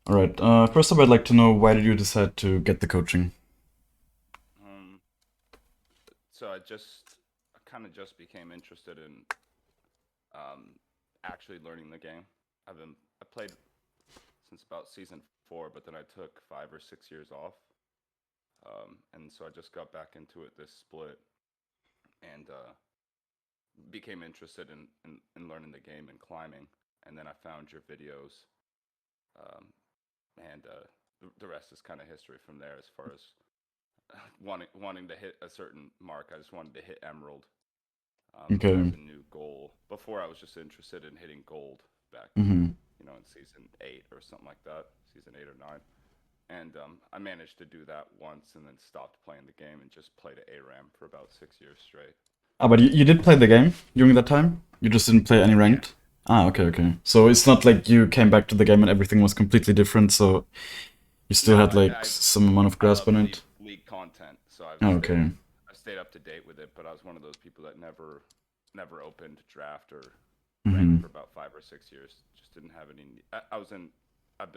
All right. First up, I'd like to know why did you decide to get the coaching? Um, so I kind of just became interested in um, actually learning the game. I played since about season four, but then I took 5 or 6 years off, and so I just got back into it this split and became interested in learning the game and climbing. And then I found your videos, um, and the rest is kind of history from there. As far as wanting to hit a certain mark, I just wanted to hit emerald as Okay. a new goal. Before I was just interested in hitting gold back, Mm-hmm. in season eight or something like that, season eight or nine. And I managed to do that once, and then stopped playing the game and just played ARAM for about 6 years straight. Ah, but you did play the game during that time? You just didn't play any Yeah, ranked? Ah, okay, okay. So it's not like you came back to the game and everything was completely different, so you still no, had like some amount of I grasp love on it? league content, so Oh, okay. I've stayed up to date with it. But I was one of those people that never opened draft or ranked Mm-hmm. for about 5 or 6 years. Just didn't have any. I was in a,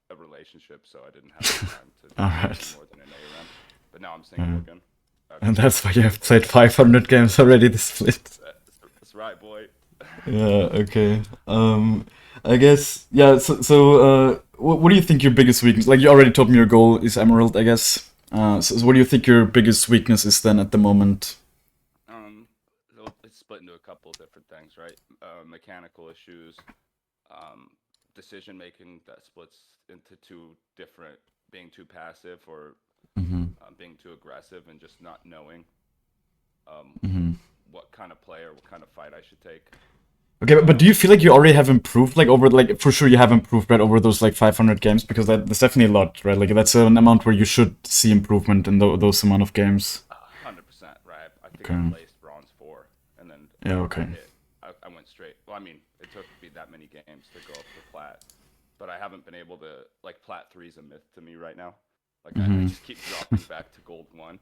a relationship, so I didn't have the time to All do anything right. more than an ARAM. But now I'm single Uh, again. I've and that's why you been have divorced. played 500 games already this split. That's right, boy. Yeah, okay. I guess, yeah, what do you think your biggest weakness, like you already told me your goal is Emerald, I guess. So what do you think your biggest weakness is then at the moment? um, so it's split into a couple of different things, right? Mechanical issues, um, decision making that splits into two different, being too passive or Hmm. being too aggressive, and just not knowing um, Hmm. what kind of play or what kind of fight I should take. Okay, but do you Um, feel like you already have improved, like over, like for sure you have improved, right, over those like 500 games? Because that's definitely a lot, right? Like that's an amount where you should see improvement in those amount of games. 100%, right? I think I Okay. placed bronze four, and then Yeah, I okay. hit. I went straight. Well, I mean, it took me that many games to go up to plat, but I haven't been able to, like, plat three is a myth to me right now. Like I Hmm. just keep dropping back to gold one.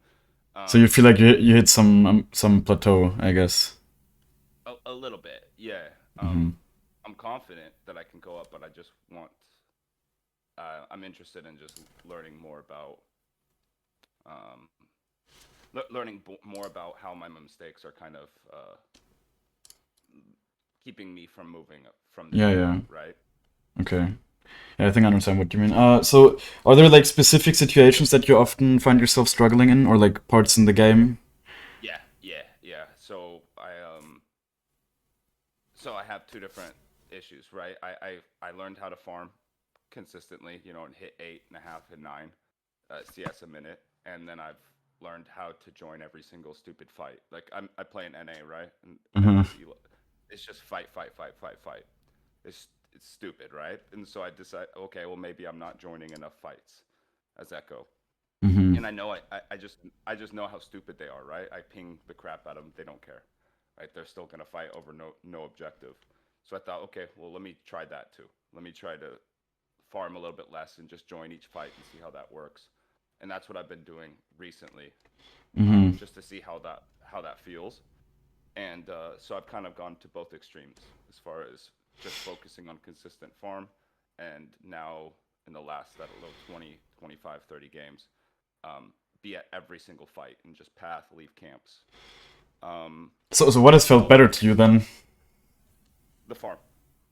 So you Um, feel like you hit some plateau, I guess. a little bit, yeah. Hmm. I'm confident that I can go up, but I just want. I'm interested in just learning more about um, learning more about how my mistakes are kind of keeping me from moving from the Yeah, game, yeah. right? Okay. Yeah, I think I understand what you mean. So are there like specific situations that you often find yourself struggling in, or like parts in the game? Yeah, yeah, yeah. So I have two different issues, right? I learned how to farm consistently, and hit 8.5 and 9 CS a minute, and then I've learned how to join every single stupid fight. Like I play an NA, right? And Hmm. it's just fight, fight, fight, fight, fight. It's stupid, right? And so I decide, okay, well maybe I'm not joining enough fights as Echo. Hmm. And I know I just know how stupid they are, right? I ping the crap out of them. They don't care, right? They're still gonna fight over no objective. So I thought, okay, well let me try that too. Let me try to farm a little bit less and just join each fight and see how that works. And that's what I've been doing recently, Hmm. just to see how that feels. And so I've kind of gone to both extremes as far as just focusing on consistent farm, and now in the last, that little 20, 25, 30 games, be at every single fight and just path, leave camps. Um, So what has felt so better to you then? the farm,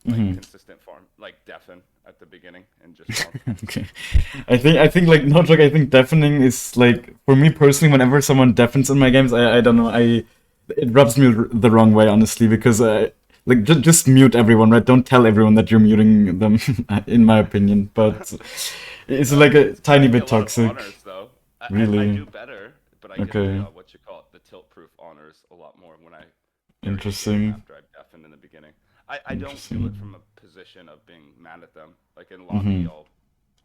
like Hmm. consistent farm, like deafen at the beginning and just farm. Okay. I think like no joke, I think deafening is like for me personally, whenever someone deafens in my games, I don't know, it rubs me the wrong way, honestly, because like just mute everyone, right? Don't tell everyone that you're muting them, in my opinion. But it's like a I tiny give you bit a lot of toxic, honors though. I really. do better, but I get the Okay, what you call it, the tilt proof honors a lot more when I carry a game interesting, after I've deafened in the beginning. I don't do it from interesting. a position of being mad at them. Like in lobby, Mm-hmm.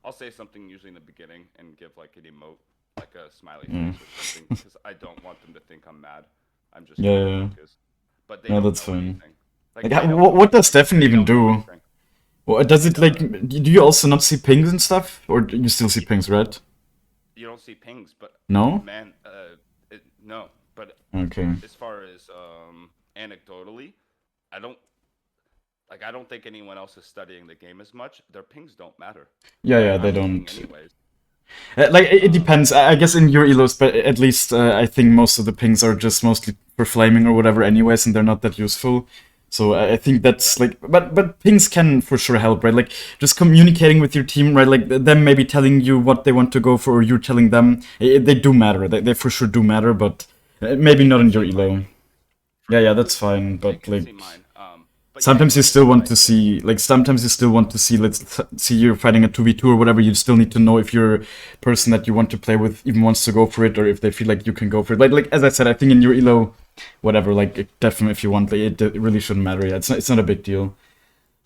I'll say something usually in the beginning and give like an emote, like a smiley Yeah. face or something, because I don't want them to think I'm mad. I'm just Yeah, trying to yeah, yeah. focus. But they No, don't that's know fine. anything. Like Like, they don't what know what does anything. deafen They even don't know do? anything. What does it like? Uh, Do you also not see pings and stuff, or do you still see y- pings, right? you don't see pings, but No. man, no. But Okay. as far as anecdotally, I don't. Like, I don't think anyone else is studying the game as much. Their pings don't matter. Yeah, they I'm pinging don't. anyways. Like it Um, depends. I guess in your elos, but at least I think most of the pings are just mostly for flaming or whatever, anyways, and they're not that useful. So I think that's right. like, but pings can for sure help, right? Like just communicating with your team, right? Like them maybe telling you what they want to go for, or you telling them. They do matter. They for sure do matter, but maybe They not can in your see elo. mine for Yeah, sure. that's fine. They But can like see mine. But yeah, sometimes you it's a still good want to idea. see, like sometimes you still want to see, see you're fighting a 2v2 or whatever. You still need to know if your person that you want to play with even wants to go for it, or if they feel like you can go for it. Like as I said, I think in your elo, whatever, like definitely if you want, like, it really shouldn't matter. Yeah, it's not a big deal.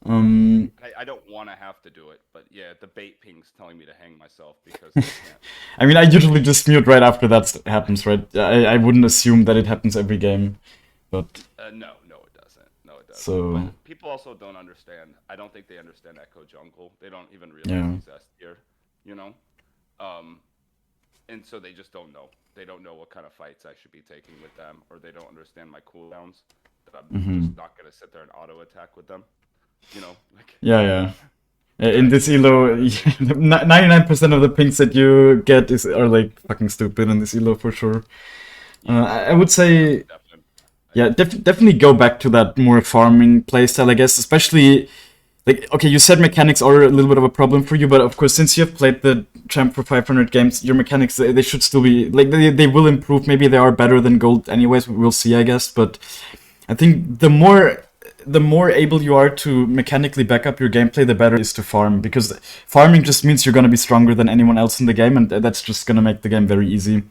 Um, I don't want to have to do it, but yeah, the bait ping's telling me to hang myself because I can't. I mean, I I usually can't. just mute right after that happens, right? I wouldn't assume that it happens every game, but No, it doesn't. No, it doesn't. But so people also don't understand. I don't think they understand Ekko Jungle. They don't even realize yeah. he's S tier, you know? Um, and so they just don't know. They don't know what kind of fights I should be taking with them, or they don't understand my cooldowns. That I'm just Hmm. not gonna sit there and auto attack with them. You know, like Yeah. that In I this should be doing elo, better. 99% of the pings that you get are like fucking stupid in this elo for sure. I would say, Definitely. I yeah, agree. definitely go back to that more farming playstyle, I guess. Especially, like, okay, you said mechanics are a little bit of a problem for you, but of course, since you have played the champ for 500 games, your mechanics, they should still be, like, they will improve. Maybe they are better than gold anyways, we'll see, I guess. But I think the more able you are to mechanically back up your gameplay, the better it is to farm. Because farming just means you're gonna be stronger than anyone else in the game, and that's just gonna make the game very easy.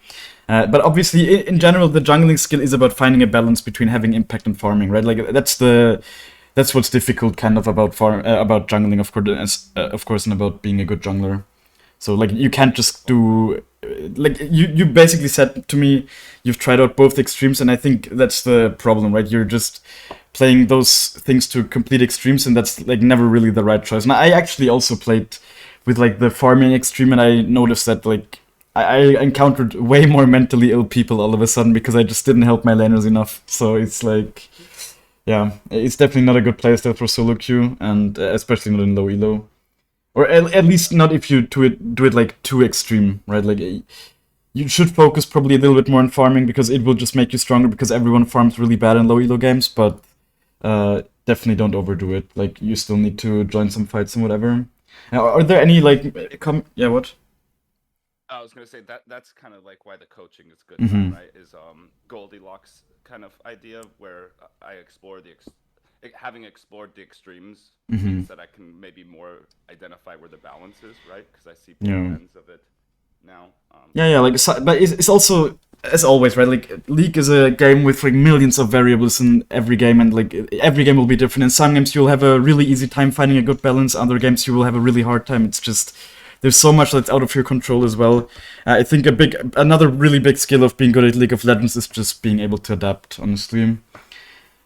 But obviously, in general, the jungling skill is about finding a balance between having impact and farming, right? Like that's what's difficult, kind of about jungling, of course, and about being a good jungler. So like you can't just do like you basically said to me you've tried out both extremes, and I think that's the problem, right? You're just playing those things to complete extremes, and that's like never really the right choice. And I actually also played with like the farming extreme, and I noticed that like I encountered way more mentally ill people all of a sudden because I just didn't help my laners enough. So it's like yeah, it's definitely not a good playstyle for solo queue, and especially not in low elo. Or at least not if you do it like too extreme, right? Like you should focus probably a little bit more on farming because it will just make you stronger because everyone farms really bad in low elo games, but definitely don't overdo it. Like you still need to join some fights and whatever. Are there any like yeah, what? I was gonna say that that's kind of like why the coaching is good then, Mm-hmm. right? Is Goldilocks kind of idea where I explore having explored the extremes Mm-hmm. means that I can maybe more identify where the balance is, right? Because I see both Yeah. ends of it now. Yeah, like, but it's also as always, right? Like League is a game with like millions of variables in every game, and like every game will be different. In some games, you'll have a really easy time finding a good balance. Other games, you will have a really hard time. It's just there's so much that's out of your control as well. I think another really big skill of being good at League of Legends is just being able to adapt, honestly,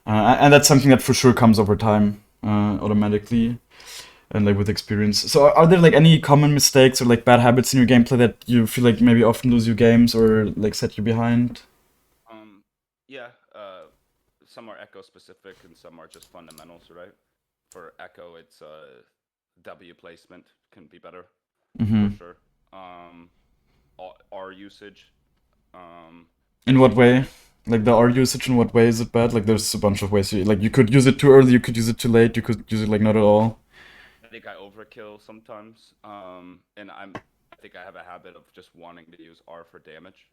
and that's something that for sure comes over time, automatically and like with experience. So are there like any common mistakes or like bad habits in your gameplay that you feel like maybe often lose you games or like set you behind? Um, yeah. Some are echo specific and some are just fundamentals, right? For echo, it's W placement can be better for Hmm. sure. Um, R usage. Um, In what way? Like the R usage, in what way is it bad? Like there's a bunch of ways. You could use it too early, you could use it too late, you could use it like not at all. I think I overkill sometimes, and I think I have a habit of just wanting to use R for damage.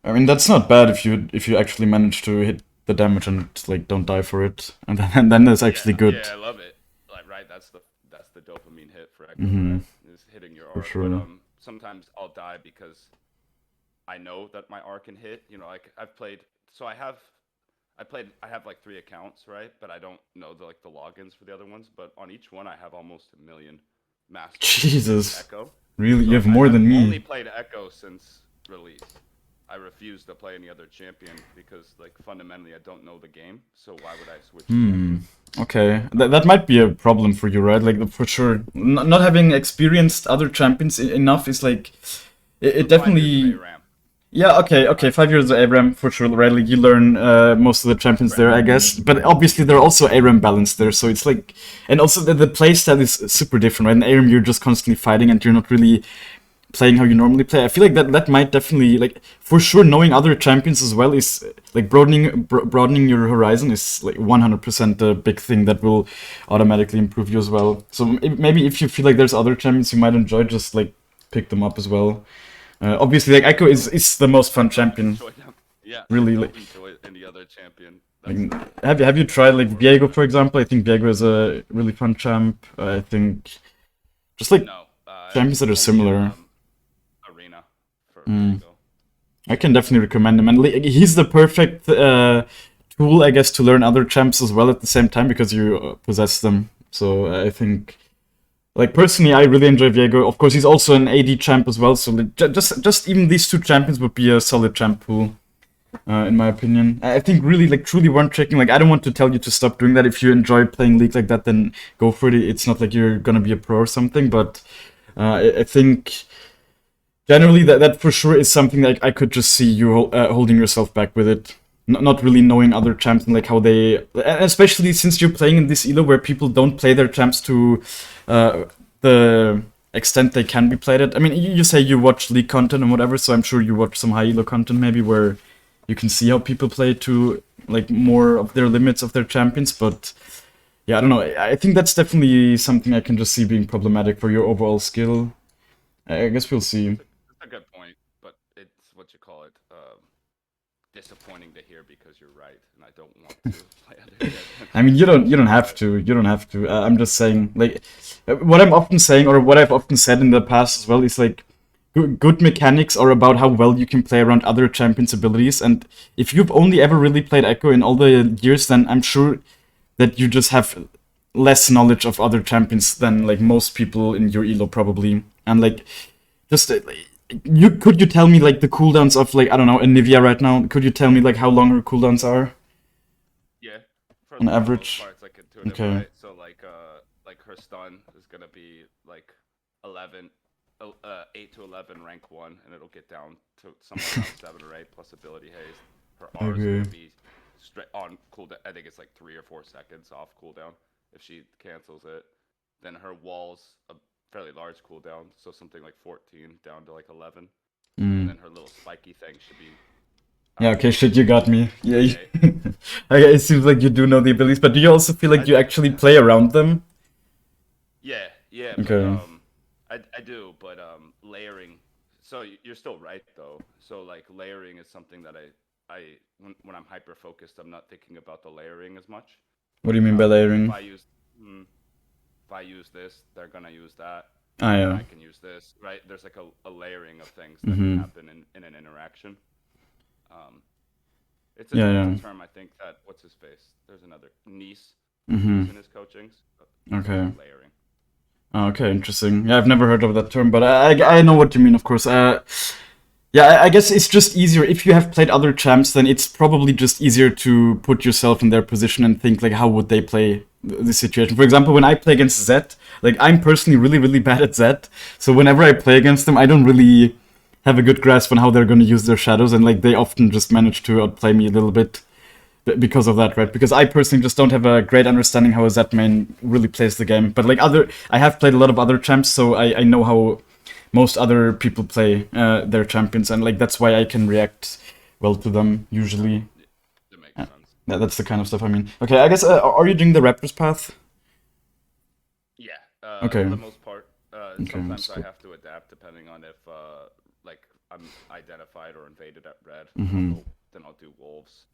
I mean that's not bad if you actually manage to hit the damage and like don't die for it, and then that's actually good. Yeah, I love it. Like, right, that's the dopamine hit for Echo, Hmm. right? Is hitting your For R. But sure. sometimes I'll die because I know that my R can hit. You know, like I've played, so I have like 3 accounts, right? But I don't know the logins for the other ones. But on each one, I have almost a million masters in Jesus. Echo. Really? You So have I more have than only me. played Echo since release. I refuse to play any other champion because, like, fundamentally, I don't know the game. So why would I switch to Hmm. Echo? Okay, that Um, might be a problem for you, right? Like for sure, not having experienced other champions enough is like it I'm 5 years of definitely. ARAM. Yeah, okay. 5 years of ARAM for sure, right? Like you learn most of the champions there, I guess. But obviously there are also ARAM balance there, so it's like, and also the play style is super different, right? In ARAM you're just constantly fighting and you're not really playing how you normally play. I feel like that might definitely, like, for sure knowing other champions as well is like broadening your horizon is like 100% a big thing that will automatically improve you as well. So maybe if you feel like there's other champions you might enjoy, just like pick them up as well. Obviously, like Ekko is the most fun champion. Enjoy them. Yeah, I Really, don't like, enjoy any other champion. like have you tried like Viego, for example? I think Viego is a really fun champ. I think just like No, champions that are only in similar. arena for Mm. Viego. I can definitely recommend him, and he's the perfect tool, I guess, to learn other champs as well at the same time because you possess them. So I think, like personally, I really enjoy Viego. Of course, he's also an AD champ as well. So like, just even these two champions would be a solid champ pool, in my opinion. I think really like truly one tricking. Like I don't want to tell you to stop doing that. If you enjoy playing League like that, then go for it. It's not like you're gonna be a pro or something, but I think generally that for sure is something that I could just see you holding yourself back with it. Not really knowing other champs and like how they, especially since you're playing in this elo where people don't play their champs to the extent they can be played at. I mean, you say you watch league content and whatever, so I'm sure you watch some high elo content maybe where you can see how people play to like more of their limits of their champions. But yeah, I don't know. I think that's definitely something I can just see being problematic for your overall skill. I guess we'll see. That's a good point, but it's what you call it. Disappointing to hear because you're right, and I don't want to play other champions. I mean, you don't have to. You don't have to. I'm just saying, like, what I'm often saying, or what I've often said in the past as well, is like, good mechanics are about how well you can play around other champions' abilities. And if you've only ever really played Ekko in all the years, then I'm sure that you just have less knowledge of other champions than like most people in your elo probably. And like, just could you tell me like the cooldowns of like I don't know Anivia right now? Could you tell me like how long her cooldowns are Yeah, for on the most average? part, it's like intuitive, Okay. right? So like her stun is gonna be like 11, 8 to 11 rank 1, and it'll get down to somewhere around 7 or 8 plus ability haste. Her R is Okay. gonna be straight on cooldown. I think it's like 3 or 4 seconds off cooldown if she cancels it. Then her wall's a fairly large cooldown, so something like 14 down to like 11, and Mm. then her little spiky thing should be Yeah. Okay. Shit. You got me. Yeah. okay. Okay, it seems like you do know the abilities, but do you also feel like you actually play around them? Yeah, yeah, but Okay. I do, but layering. So you're still right though. So like layering is something that I when I'm hyper focused, I'm not thinking about the layering as much. What do you mean by If layering? I use this, they're gonna use that, Ah, and then yeah. I can use this, right? There's like a layering of things that can Mm-hmm. happen in an interaction. Um, Yeah, it's yeah. a term I think that what's his face? There's another niece Mm-hmm. in his coachings. Okay. Layering. Oh, okay, interesting. Yeah, I've never heard of that term, but I know what you mean, of course. Yeah, I guess it's just easier if you have played other champs. Then it's probably just easier to put yourself in their position and think like, how would they play this situation? For example, when I play against Zed, like I'm personally really bad at Zed, so whenever I play against them, I don't really have a good grasp on how they're going to use their shadows, and like they often just manage to outplay me a little bit because of that, right? Because I personally just don't have a great understanding how a Z main really plays the game. But like I have played a lot of other champs, so I know how most other people play their champions, and like that's why I can react well to them usually. That makes sense. That's the kind of stuff I mean. Okay, I guess are you doing the Raptors path? Yeah, Okay. for the most part. Okay, Sometimes that's I cool. have to adapt depending on if like I'm identified or invaded at red. Mm-hmm. Then I'll do wolves.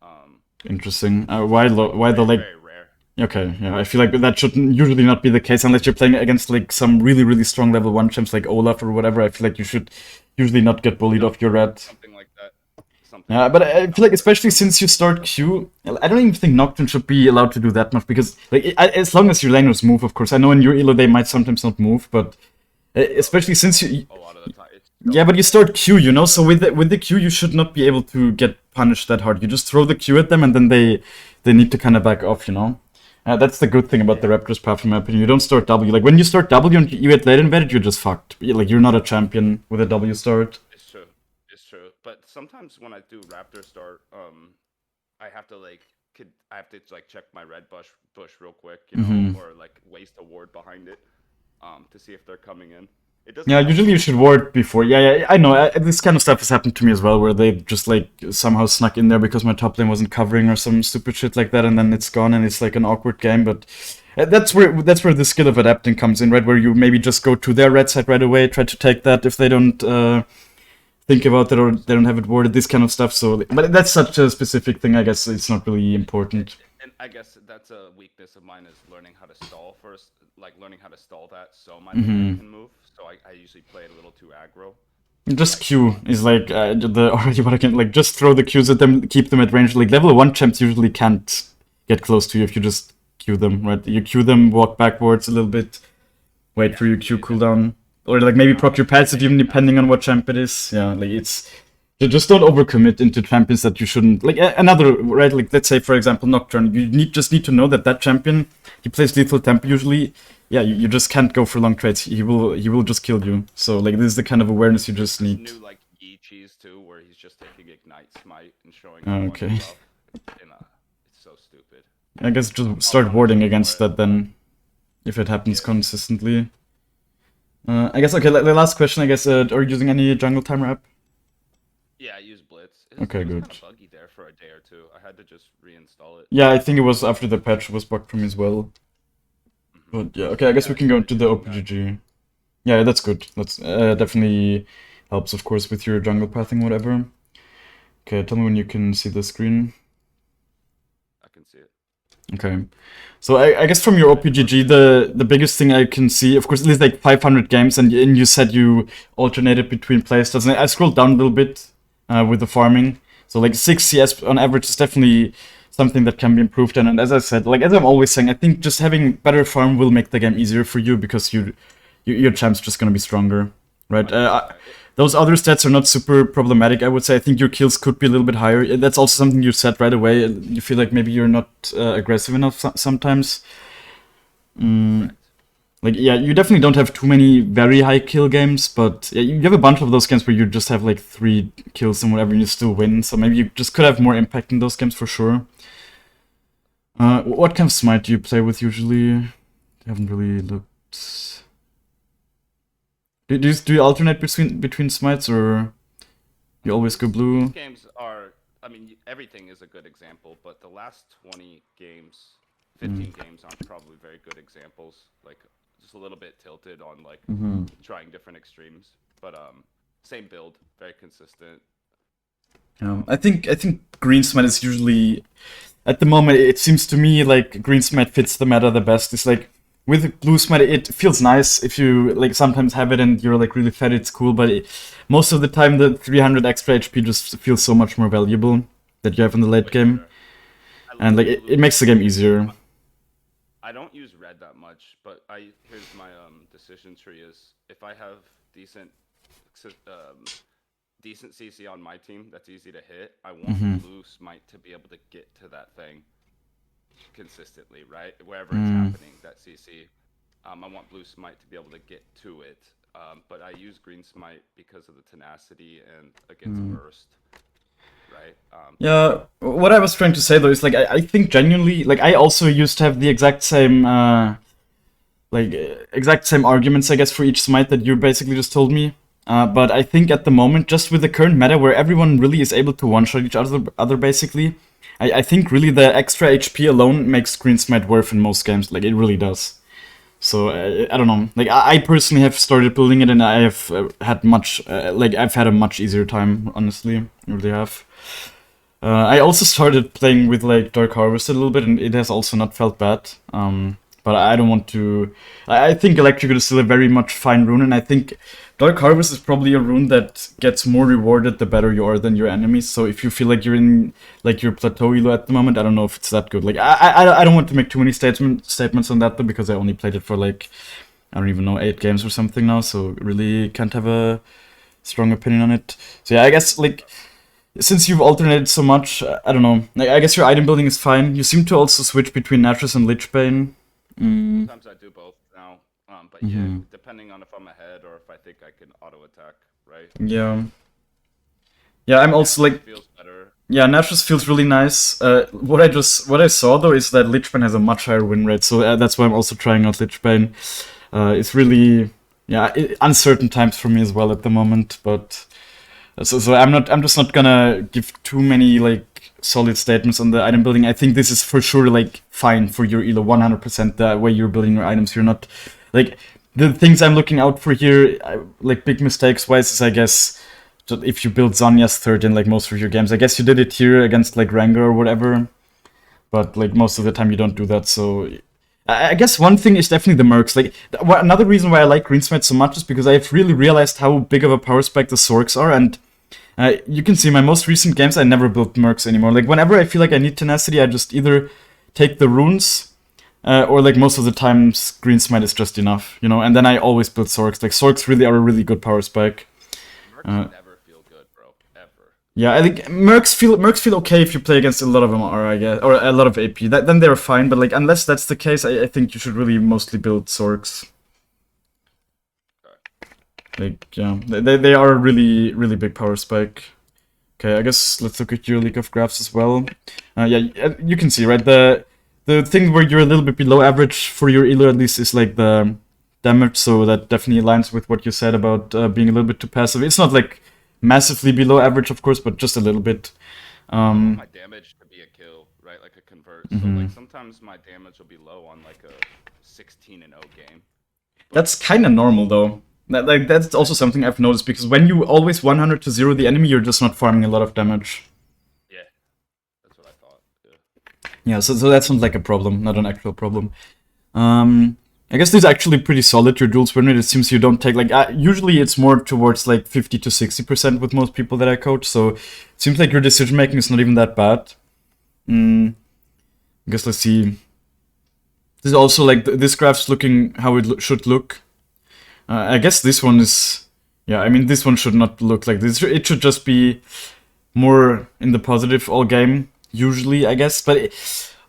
Um, Interesting. Why the very like? very rare. Okay, yeah, I feel like that should usually not be the case unless you're playing against like some really strong level one champs like Olaf or whatever. I feel like you should usually not get bullied Yep, off your red. something like that. Something Yeah, like but that. I feel like especially since you start Q, I don't even think Nocturne should be allowed to do that much because like as long as your laners move, of course. I know in your elo they might sometimes not move, but especially since you, A lot of the time, it's yeah, but you start Q, you know. So with the Q, you should not be able to get punished that hard. You just throw the Q at them, and then they need to kind of back off, you know. That's the good thing about the Raptors path, in my opinion. You don't start W. Like when you start W and you get late invaded, you're just fucked. Like you're not a champion with a W start. it's true. It's true. but sometimes when I do Raptor start, I have to I have to like check my red bush real quick, you know, Hmm. or like waste a ward behind it, to see if they're coming in. It doesn't Yeah, help usually you though. should ward before. Yeah, I know. This kind of stuff has happened to me as well, where they just like somehow snuck in there because my top lane wasn't covering or some stupid shit like that, and then it's gone, and it's like an awkward game. But that's where the skill of adapting comes in, right? Where you maybe just go to their red side right away, try to take that if they don't think about it or they don't have it worded, this kind of stuff. So, but that's such a specific thing. I guess it's not really important. And I guess that's a weakness of mine is learning how to stall first, like learning how to stall that so my minion Hmm. can move. So I usually play it a little too aggro. Just Like, Q is like the already what I can like just throw the Qs at them, keep them at range. Like level 1 champs usually can't get close to you if you just Q them, right? You Q them, walk backwards a little bit, wait yeah, for your Q cooldown, or like maybe proc your passive make even it depending on passive. what champ it is. Yeah, like it's just don't overcommit into champions that you shouldn't. Like another right, like let's say for example Nocturne, you just need to know that that champion he plays lethal tempo usually. Yeah, you just can't go for long trades. He will just kill you. So like this is the kind of awareness you There's just this need. new like Yi cheese too, where he's just taking Ignite Smite and showing up on your Okay. buff, and it's so stupid. I guess just I'll start punish warding him for against it. that then, if it happens Yeah. consistently. I guess okay. The last question, I guess, are you using any jungle timer app? Yeah, I use Blitz. Okay, It was good. kind of buggy there for a day or two. I had to just reinstall it. Yeah, I think it was after the patch was bugged for me as well. But yeah, okay. I But guess yeah, we I can go started into the using that. OPGG. Yeah, that's good. That's definitely helps, of course, with your jungle pathing, whatever. Okay, tell me when you can see the screen. I can see it. Okay. So I guess from your OPGG, the biggest thing I can see, of course, it is like 500 games, and you said you alternated between playstyles. And I scrolled down a little bit with the farming. So like 6 CS on average is definitely something that can be improved. And as I said, like as I'm always saying, I think just having better farm will make the game easier for you because your champ's just gonna be stronger, right? 100%. Those other stats are not super problematic, I would say. I think your kills could be a little bit higher. That's also something you said right away. You feel like maybe you're not aggressive enough sometimes. Correct. Like, yeah, you definitely don't have too many very high kill games, but yeah, you have a bunch of those games where you just have like 3 kills and whatever, and you still win. So maybe you just could have more impact in those games for sure. What kind of smite do you play with usually? I haven't really looked. Do you alternate between smites or you always go These blue? games are, I mean, everything is a good example, but the last 20 games, Mm. 15 games aren't probably very good examples. Like, just a little bit tilted on like Mm-hmm. trying different extremes, but same build, very consistent. I think green smite is usually at the moment it seems to me like green smite fits the meta the best. It's like with blue smite it feels nice if you like sometimes have it and you're like really fed, it's cool, but most of the time the 300 extra HP just feels so much more valuable that you have in the late Way game, better. I and like love it blue. makes the game easier. I don't use red that much, but here's my decision tree is if I have decent decent CC on my team that's easy to hit, I want Mm-hmm. blue smite to be able to get to that thing consistently, right? Wherever it's happening, that CC. I want blue smite to be able to get to it. But I use green smite because of the tenacity and against burst, right? Yeah, what I was trying to say though is like I think genuinely like I also used to have the exact same arguments I guess for each smite that you basically just told me. But I think at the moment, just with the current meta where everyone really is able to one-shot each other basically, I think really the extra HP alone makes Green Smite worth in most games. Like it really does. So I don't know. Like I personally have started building it, and I have had I've had a much easier time. Honestly, I really have. I also started playing with like Dark Harvest a little bit, and it has also not felt bad. But I don't want to. I think Electrical is still a very much fine rune, and I think Dark Harvest is probably a rune that gets more rewarded the better you are than your enemies. So if you feel like you're in like your plateau elo at the moment, I don't know if it's that good. Like I don't want to make too many statements on that though, because I only played it for like I don't even know 8 games or something now, so really can't have a strong opinion on it. So yeah, I guess like since you've alternated so much, I don't know. Like, I guess your item building is fine. You seem to also switch between Naturus and Lichbane. Mm. Sometimes I do both now. But yeah, Hmm. depending on if I'm ahead or if I think I can auto attack, right? Yeah. Yeah, I'm also like, feels better. yeah, Nashus feels really nice. What I saw though is that Lichbane has a much higher win rate, so that's why I'm also trying out Lichbane. It's really, yeah, uncertain times for me as well at the moment, but so I'm just not gonna give too many like solid statements on the item building. I think this is for sure like fine for your elo 100%. The way you're building your items, you're not like the things I'm looking out for here, like big mistakes wise, is I guess if you build Zanya's third in like most of your games. I guess you did it here against like Rengar or whatever, but like most of the time you don't do that. So I guess one thing is definitely the Mercs. Like another reason why I like Greensmite so much is because I've really realized how big of a power spike the Sorks are, and you can see in my most recent games I never built Mercs anymore. Like whenever I feel like I need tenacity, I just either take the runes, or like most of the times Greensmite is just enough, you know. And then I always build Sorks. Like Sorks really are a really good power spike. Mercs never feel good, bro. Ever. Yeah, I think Mercs feel okay if you play against a lot of MR, I guess, or a lot of AP. Then they're fine. But like unless that's the case, I think you should really mostly build Sorks. Like, yeah, they are a really, really big power spike. Okay, I guess let's look at your League of Graphs as well. Yeah, you can see, right, the thing where you're a little bit below average for your elo at least is like the damage, so that definitely aligns with what you said about being a little bit too passive. It's not like massively below average, of course, but just a little bit. My damage to be a kill, right? Like a convert. So like sometimes my damage will be low on like a 16-0 game. That's kind of normal though. That's also something I've noticed, because when you always 100 to 0 the enemy, you're just not farming a lot of damage. Yeah, that's what I thought. Yeah, so that's not like a problem, not an actual problem. I guess this is actually pretty solid, your duels win rate. It seems you don't take, like, usually it's more towards like 50 to 60% with most people that I coach, so it seems like your decision making is not even that bad. I guess let's see. This is also like, this graph's looking how it should look. I guess this one is, yeah, I mean, this one should not look like this. It should just be more in the positive all game, usually, I guess. But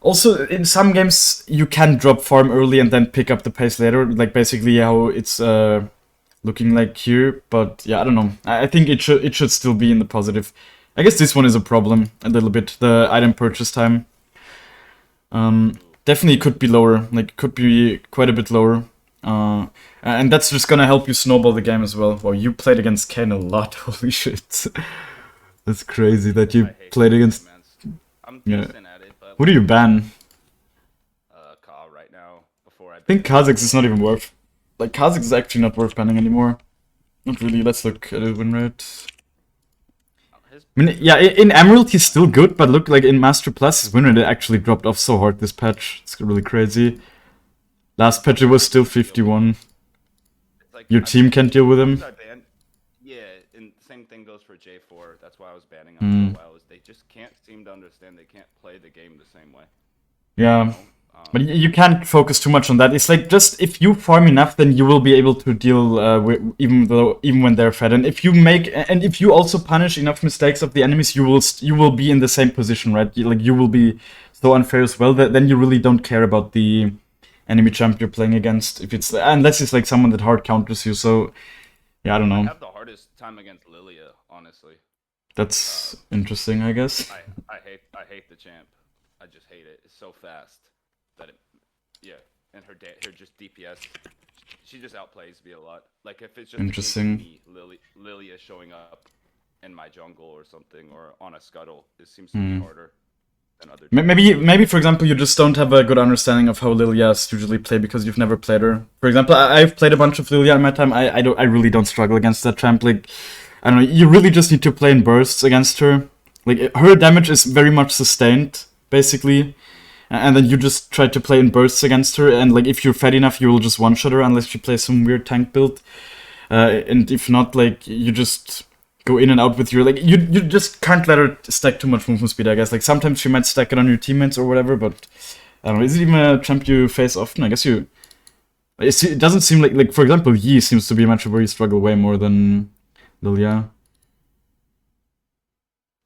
also, in some games, you can drop farm early and then pick up the pace later, like basically how it's looking like here. But yeah, I don't know. I think it should still be in the positive. I guess this one is a problem, a little bit, the item purchase time. Definitely could be lower, like could be quite a bit lower. And that's just gonna help you snowball the game as well. Wow, you played against Kane a lot. Holy shit. That's crazy that you played against... I'm decent at it, but... Who do you ban? Ka right now, before I think Kha'Zix is not even worth... Like, Kha'Zix is actually not worth banning anymore. Not really, let's look at his win rate. I mean, yeah, in Emerald he's still good, but look, like in Master Plus, his win rate actually dropped off so hard this patch. It's really crazy. Last patch it was still 51. Like, your team can't deal with him. Yeah, and same thing goes for J4. That's why I was banning him for a while. Is they just can't seem to understand. They can't play the game the same way. Yeah, you know? But you can't focus too much on that. It's like, just if you farm enough, then you will be able to deal with, even when they're fed. And if you also punish enough mistakes of the enemies, you will be in the same position, right? Like, you will be so unfair as well that then you really don't care about the enemy champ you're playing against, if it's, unless it's like someone that hard counters you. So yeah, I don't know. I have the hardest time against Lilia, honestly. That's interesting, I guess. I hate the champ. I just hate it. It's so fast that it, yeah, and her just DPS, she just outplays me a lot. Like if it's just interesting. Me, Lilia showing up in my jungle or something, or on a scuttle, it seems to be harder. Maybe for example you just don't have a good understanding of how Lilias usually play because you've never played her. For example, I've played a bunch of Lilia in my time. I really don't struggle against that champ. Like, I don't know, you really just need to play in bursts against her. Like, her damage is very much sustained, basically, and then you just try to play in bursts against her, and like if you're fed enough you will just one-shot her unless you play some weird tank build. And if not, like, you just go in and out with your, like, you just can't let her stack too much movement speed, I guess. Like, sometimes she might stack it on your teammates or whatever, but I don't know, is it even a champ you face often? I guess it doesn't seem like, for example, Yi seems to be a matchup where you struggle way more than Lilia.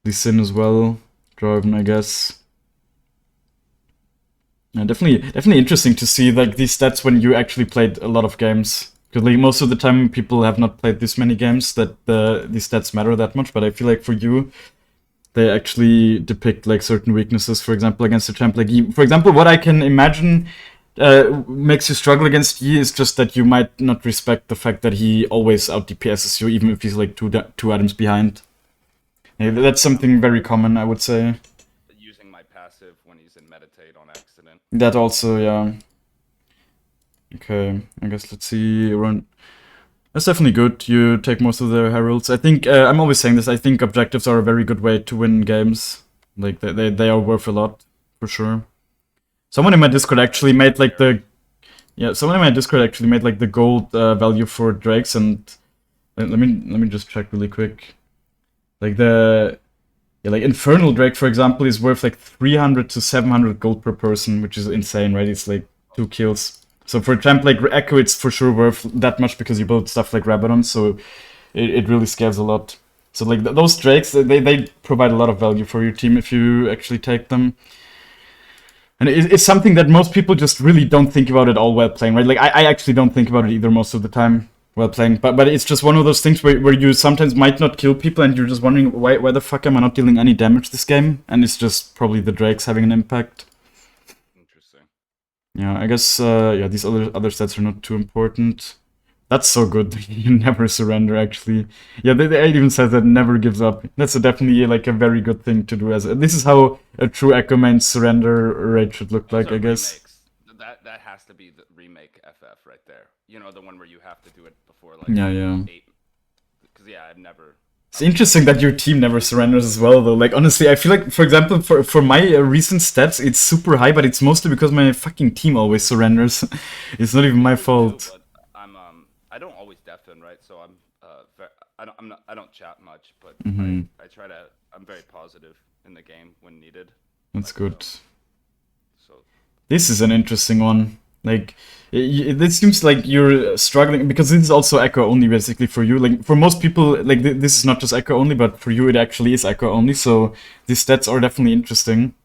Lee Sin as well, Draven, I guess. Yeah, definitely interesting to see like these stats when you actually played a lot of games. Because like most of the time people have not played this many games that these stats matter that much. But I feel like for you, they actually depict like certain weaknesses. For example, against a champ like Yi. For example, what I can imagine makes you struggle against Yi is just that you might not respect the fact that he always out DPSs you, even if he's like two items behind. Yeah, that's something very common, I would say. Using my passive when he's in meditate on accident. That also, yeah. Okay, I guess let's see. That's definitely good. You take most of the heralds. I think I'm always saying this. I think objectives are a very good way to win games. Like they are worth a lot for sure. Someone in my Discord actually made like the gold value for drakes, and let me just check really quick. Like like Infernal Drake, for example, is worth like 300 to 700 gold per person, which is insane, right? It's like 2 kills. So for a champ like Ekko, it's for sure worth that much because you build stuff like Rabadon, so it really scales a lot. So like those Drakes, they provide a lot of value for your team if you actually take them. And it's something that most people just really don't think about at all while playing, right? Like I actually don't think about it either most of the time while playing, but it's just one of those things where you sometimes might not kill people and you're just wondering why the fuck am I not dealing any damage this game? And it's just probably the Drakes having an impact. Interesting. Yeah, I guess yeah, these other stats are not too important. That's so good. You never surrender, actually. Yeah, they even says that never gives up. That's definitely like a very good thing to do. This is how a true Ekko main surrender rate should look like, I guess. Remakes. That has to be the remake FF right there. You know, the one where you have to do it before like Yeah. 8. Because yeah, I've never. It's interesting that your team never surrenders as well, though. Like, honestly, I feel like, for example, for my recent stats, it's super high, but it's mostly because my fucking team always surrenders. It's not even my fault. I don't always deafen, right? So I don't chat much, but I try to. I'm very positive in the game when needed. That's good. So this is an interesting one. Like, this seems like you're struggling because this is also Ekko only basically for you. Like for most people, like this is not just Ekko only, but for you it actually is Ekko only. So these stats are definitely interesting.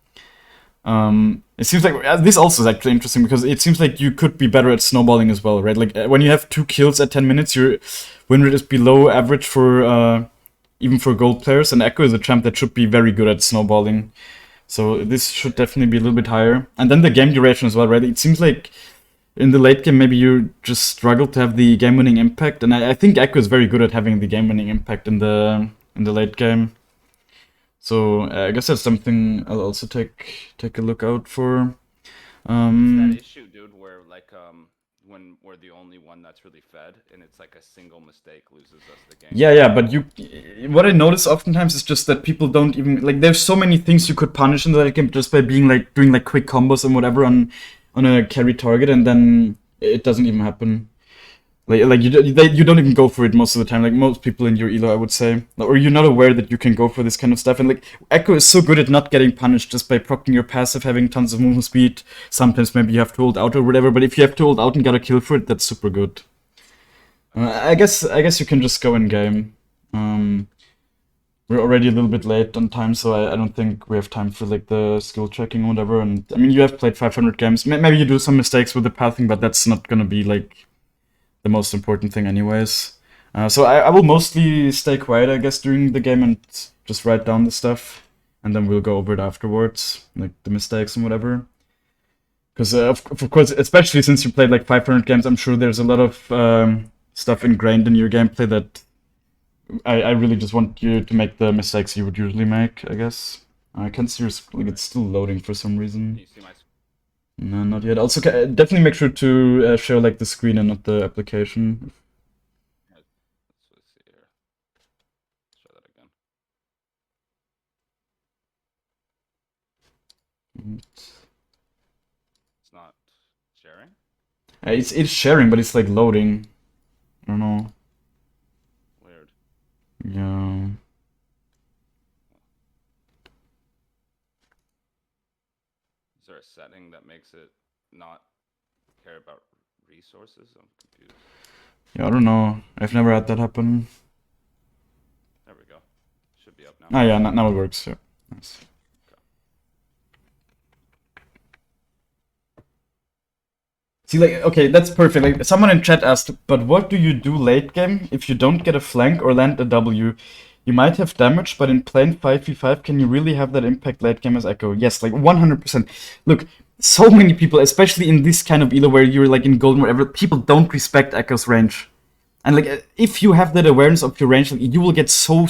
It seems like this also is actually interesting because it seems like you could be better at snowballing as well, right? Like when you have 2 kills at 10 minutes, your win rate is below average for even for gold players, and Ekko is a champ that should be very good at snowballing. So this should definitely be a little bit higher. And then the game duration as well, right? It seems like in the late game maybe you just struggle to have the game-winning impact, and I think Ekko is very good at having the game-winning impact in the late game. So I guess that's something I'll also take a look out for. It's that issue, dude, where like when we're the only one that's really fed, and it's like a single mistake loses us the game. Yeah, but what I notice oftentimes is just that people don't even like. There's so many things you could punish in the late game just by being like doing like quick combos and whatever on a carry target, and then it doesn't even happen. Like you don't even go for it most of the time. Like most people in your elo, I would say, or you're not aware that you can go for this kind of stuff. And like Ekko is so good at not getting punished just by proccing your passive, having tons of movement speed. Sometimes maybe you have to hold out or whatever. But if you have to hold out and get a kill for it, that's super good. I guess you can just go in game. We're already a little bit late on time, so I don't think we have time for like the skill checking or whatever. And I mean, you have played 500 games. Maybe you do some mistakes with the pathing, but that's not gonna be like the most important thing anyways. So I will mostly stay quiet, I guess, during the game and just write down the stuff, and then we'll go over it afterwards, like the mistakes and whatever. Because of course, especially since you played like 500 games, I'm sure there's a lot of stuff ingrained in your gameplay that I really just want you to make the mistakes you would usually make, I guess. I can't see your like it's still loading for some reason. Can you see my screen? No, not yet. Also, definitely make sure to show like the screen and not the application. Let's see here. Show that again. It's not sharing? It's sharing, but it's like loading. I don't know. Weird. Yeah. Is there a setting that makes it not care about resources? I'm confused. Yeah, I don't know. I've never had that happen. There we go. Should be up now. Ah, yeah, now it works. Yeah. Nice. See, like, okay, that's perfect. Like, someone in chat asked, but what do you do late game if you don't get a flank or land a W? You might have damage, but in plain 5v5, can you really have that impact late game as Ekko? Yes, like 100%. Look, so many people, especially in this kind of elo where you're like in golden, whatever, people don't respect Ekko's range. And like, if you have that awareness of your range, like, you will get so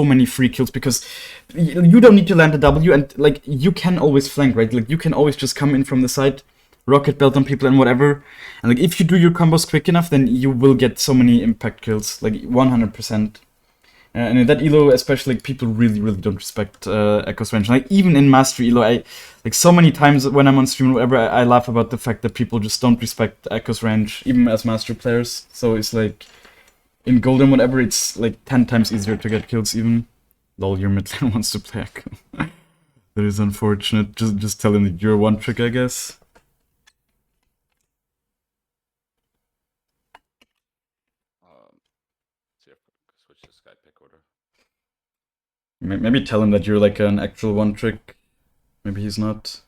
many free kills because you don't need to land a W, and like you can always flank, right? Like you can always just come in from the side, rocket belt on people and whatever. And like if you do your combos quick enough, then you will get so many impact kills, like 100%. And in that elo, especially, like, people really don't respect Ekko's range. Like even in Mastery elo, I like so many times when I'm on stream or whatever, I laugh about the fact that people just don't respect Ekko's range, even as Mastery players. So it's like in Golden, whatever, it's like 10 times easier to get kills even. Lol, your mid lane wants to play Ekko. That is unfortunate. Just tell him that you're one trick, I guess. See if I can switch this guy pick order. Maybe tell him that you're like an actual one trick. Maybe he's not.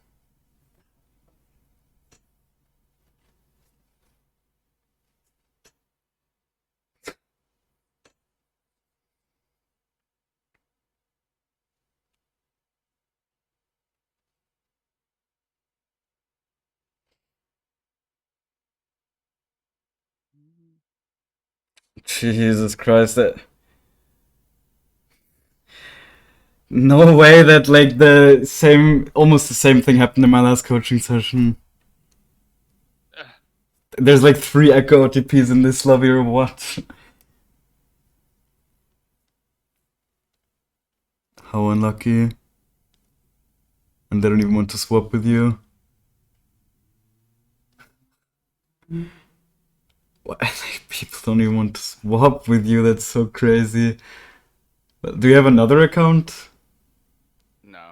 Jesus Christ, that... No way that like almost the same thing happened in my last coaching session. There's like 3 Ekko OTPs in this lobby or what? How unlucky. And they don't even want to swap with you. What? Like, people don't even want to swap with you, that's so crazy. Do you have another account? No.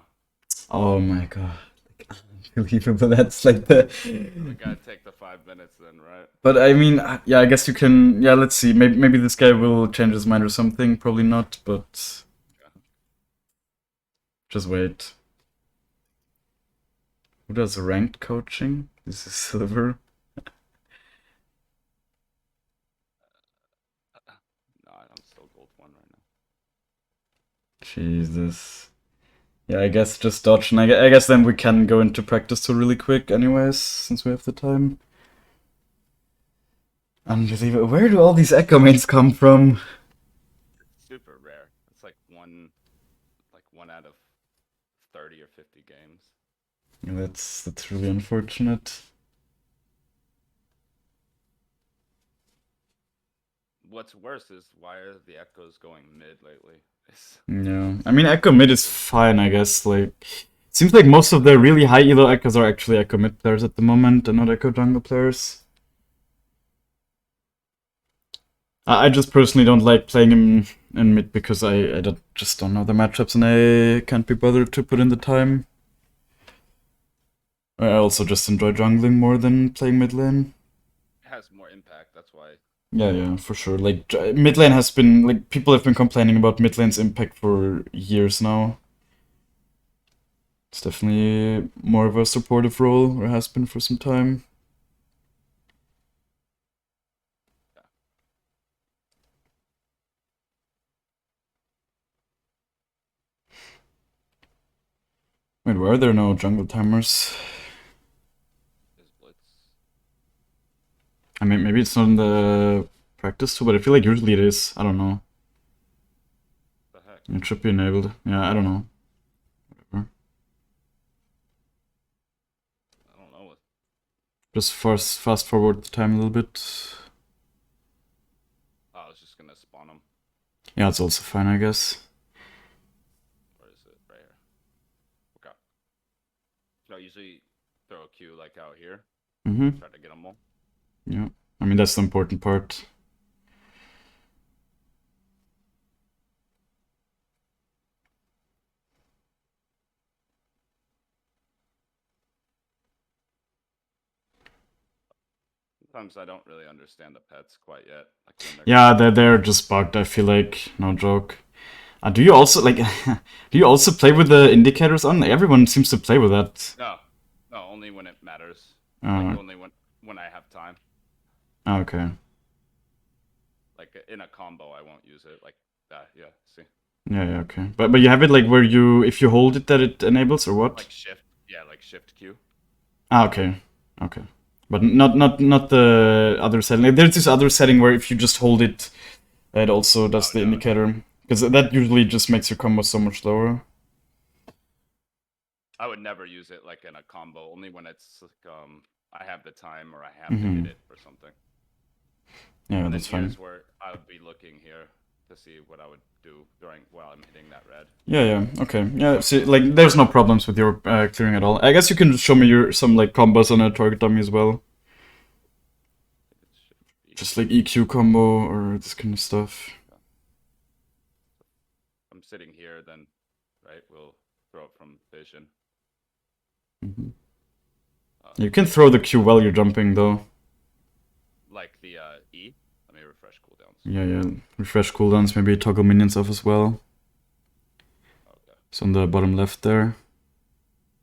Oh my god. Like, unbelievable. That's like the... We gotta take the 5 minutes then, right? But I mean, yeah, I guess you can... Yeah, let's see. Maybe this guy will change his mind or something. Probably not, but... Just wait. Who does ranked coaching? This is Silver. No, I'm still gold 1 right now. Jesus. Yeah, I guess just dodge, and I guess then we can go into practice tool really quick anyways, since we have the time. Unbelievable. Where do all these Ekko mains come from? Super rare. It's like one out of 30 or 50 games. Yeah, that's really unfortunate. What's worse is why are the Echoes going mid lately? Yeah, I mean Ekko mid is fine, I guess. Like, it seems like most of the really high elo Echoes are actually Ekko mid players at the moment, and not Ekko jungle players. I just personally don't like playing him in mid because I just don't know the matchups and I can't be bothered to put in the time. I also just enjoy jungling more than playing mid lane. It has more impact, that's why. Yeah, for sure. Like, mid lane has been, like, people have been complaining about mid lane's impact for years now. It's definitely more of a supportive role, or has been for some time. Wait, why are there no jungle timers? His blitz. I mean, maybe it's not in the practice tool, but I feel like usually it is. I don't know. The heck? It should be enabled. Yeah, I don't know. Whatever. I don't know what. Just fast forward the time a little bit. Oh, I was just gonna spawn him. Yeah, it's also fine, I guess. Where is it? Right here. Okay. No, usually throw a Q like out here. Mm-hmm. Try to get them all. Yeah. I mean, that's the important part. Sometimes I don't really understand the pets quite yet. Like Yeah, they're just bugged, I feel like. No joke. Do you also, like, do you also play with the indicators on? Everyone seems to play with that. No, only when it matters. Uh, Like only when I have time. Okay. Like in a combo, I won't use it like that. Yeah, see. Yeah, okay. But you have it like where you, if you hold it, that it enables, or what? Like shift. Yeah, like shift Q. Okay. Okay. But not the other setting. Like, there's this other setting where if you just hold it, it also does the indicator. Because that usually just makes your combo so much slower. I would never use it like in a combo. Only when it's like I have the time or I have to hit it or something. Yeah, And that's then here's fine. where I would be looking here to see what I would do while I'm hitting that red. Yeah, okay. Yeah, see, like, there's no problems with your clearing at all. I guess you can just show me some, like, combos on a target dummy as well. Just, like, EQ combo or this kind of stuff. I'm sitting here, then, right, we'll throw it from vision. You can throw the Q while you're jumping, though. Like the E? Let me refresh cooldowns. Yeah. Refresh cooldowns, maybe toggle minions off as well. Okay. It's on the bottom left there.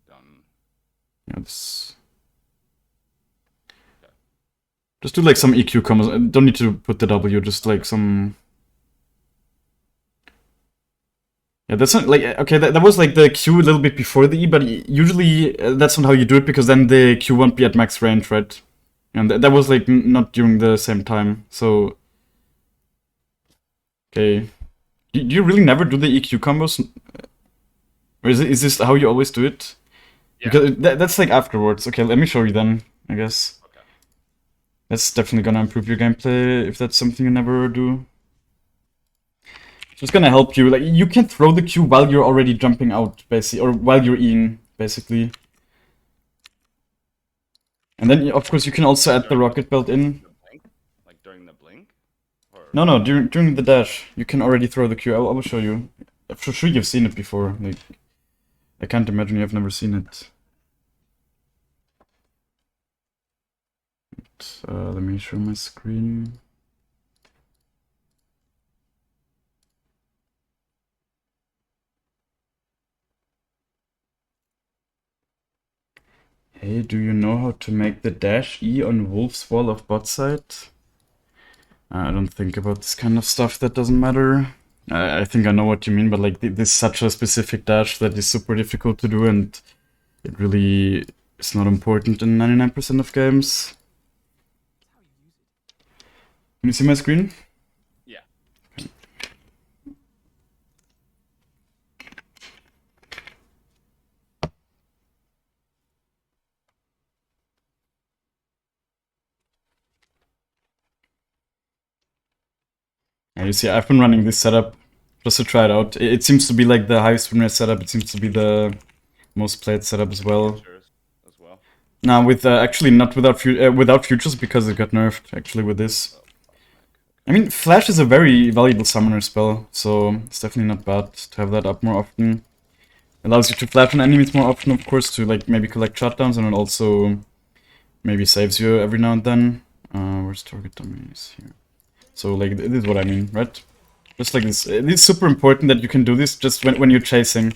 Done. Yeah, this... Just do like some EQ combos. Don't need to put the W, just like some... Yeah, that's not like... Okay, that was like the Q a little bit before the E, but usually that's not how you do it, because then the Q won't be at max range, right? And that was like not during the same time, so... Okay. Do you really never do the EQ combos? Or is this how you always do it? Yeah. Because that's like afterwards. Okay, let me show you then, I guess. Okay. That's definitely gonna improve your gameplay if that's something you never do. So it's gonna help you. Like, you can throw the Q while you're already jumping out, basically, or while you're in, basically. And then, of course, you can also add the rocket belt in. Like during the blink? Or... No, during the dash. You can already throw the Q. I will show you. For sure you've seen it before. Like, I can't imagine you have never seen it. Let me show my screen. Hey, do you know how to make the dash E on Wolf's Wall of bot side? I don't think about this kind of stuff, that doesn't matter. I think I know what you mean, but like this is such a specific dash that is super difficult to do, and it really is not important in 99% of games. Can you see my screen? Yeah. Yeah, you see, I've been running this setup just to try it out. It seems to be like the highest win rate setup. It seems to be the most played setup as well. Now with actually not without futures, because it got nerfed actually with this. I mean, Flash is a very valuable summoner spell, so it's definitely not bad to have that up more often. Allows you to flash on enemies more often, of course, to like maybe collect shutdowns, and it also maybe saves you every now and then. Where's target dummies here? So like this is what I mean, right? Just like this. It's super important that you can do this just when you're chasing.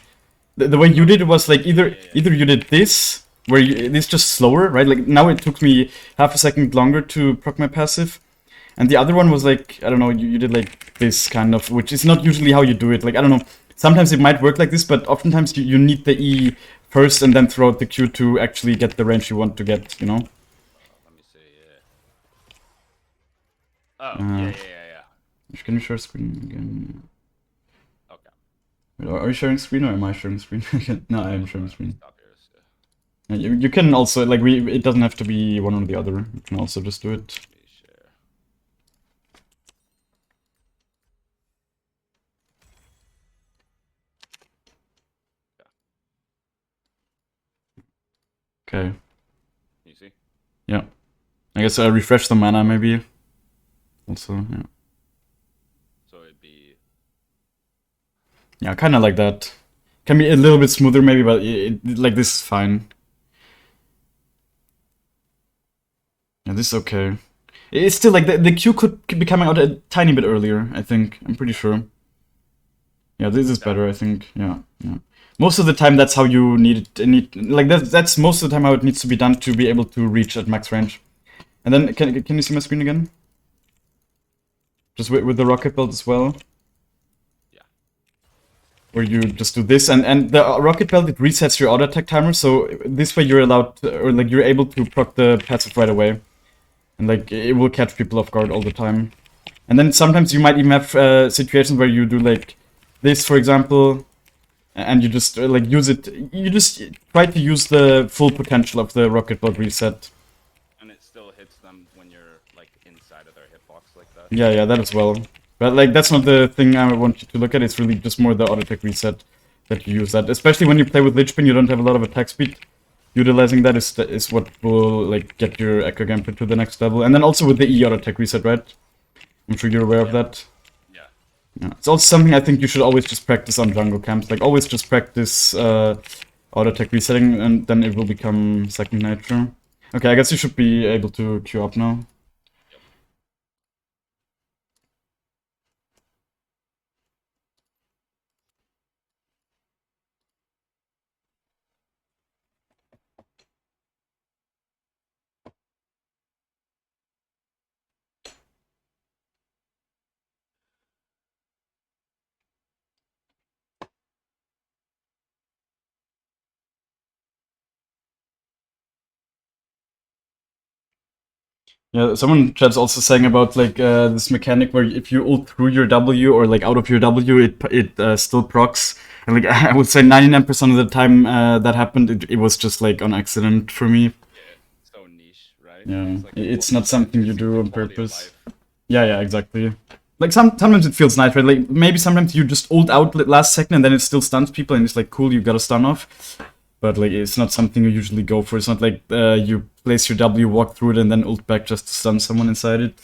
The way you did it was like either you did this, where it's just slower, right? Like now it took me half a second longer to proc my passive. And the other one was like, I don't know, you did like this kind of, which is not usually how you do it. Like, I don't know, sometimes it might work like this, but oftentimes you need the E first and then throw out the Q to actually get the range you want to get, you know? Let me see, yeah. Oh, yeah. Can you share screen again? Okay. Wait, are you sharing screen or am I sharing screen? No, I am sharing screen. Yeah, you can also, like, it doesn't have to be one or the other. You can also just do it. Okay. You see? Yeah. I guess I refresh the mana maybe. Also, yeah. So it'd be... Yeah, kind of like that. Can be a little bit smoother maybe, but like this is fine. Yeah, this is okay. It's still like the Q could be coming out a tiny bit earlier, I think. I'm pretty sure. Yeah, this is better, I think. Yeah. Most of the time, that's how you need it. Like that's most of the time how it needs to be done to be able to reach at max range. And then can you see my screen again? Just with the rocket belt as well. Yeah. Where you just do this, and the rocket belt, it resets your auto attack timer, so this way you're allowed to, or like you're able to proc the passive right away, and like it will catch people off guard all the time. And then sometimes you might even have situations where you do like this, for example, and you just like use it. You just try to use the full potential of the rocket belt reset. And it still hits them when you're like inside of their hitbox like that. Yeah, that as well. But like that's not the thing I want you to look at. It's really just more the auto attack reset that you use that. Especially when you play with Lich Bin, you don't have a lot of attack speed. Utilizing that is what will like get your Ekko gameplay to the next level. And then also with the E auto attack reset, right? I'm sure you're aware of that. Yeah. It's also something I think you should always just practice on jungle camps. Like always just practice auto attack resetting, and then it will become second nature. Okay, I guess you should be able to queue up now. Yeah, someone in chat's also saying about like this mechanic where if you ult through your W or like out of your W, it still procs. And like I would say 99% of the time that happened, it was just like on accident for me. Yeah, so niche, right? Yeah, It's like it's not something you do on quality of purpose. life. Yeah, exactly. Like sometimes it feels nice, right? Like maybe sometimes you just ult out last second and then it still stuns people and it's like cool, you got a stun off. But like it's not something you usually go for. It's not like you place your W, walk through it, and then ult back just to stun someone inside it.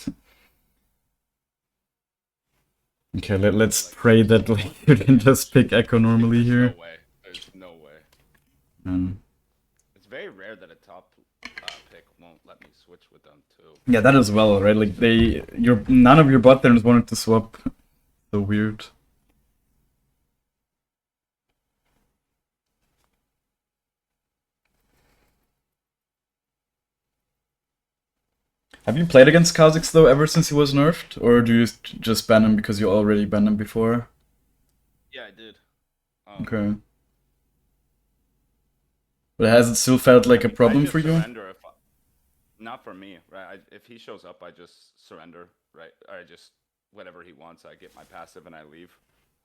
Okay, let's pray that like you can just pick Ekko normally here. No way. There's no way. Um, It's very rare that a top pick won't let me switch with them too. yeah, that as well, right? Like none of your bot lanes wanted to swap. So weird. Have you played against Kha'Zix though ever since he was nerfed, or do you just ban him because you already banned him before? Yeah, I did. Okay. But has it still felt like a I problem just for you? surrender if not for me, right? If he shows up, I just surrender, right? Or I just whatever he wants, I get my passive and I leave,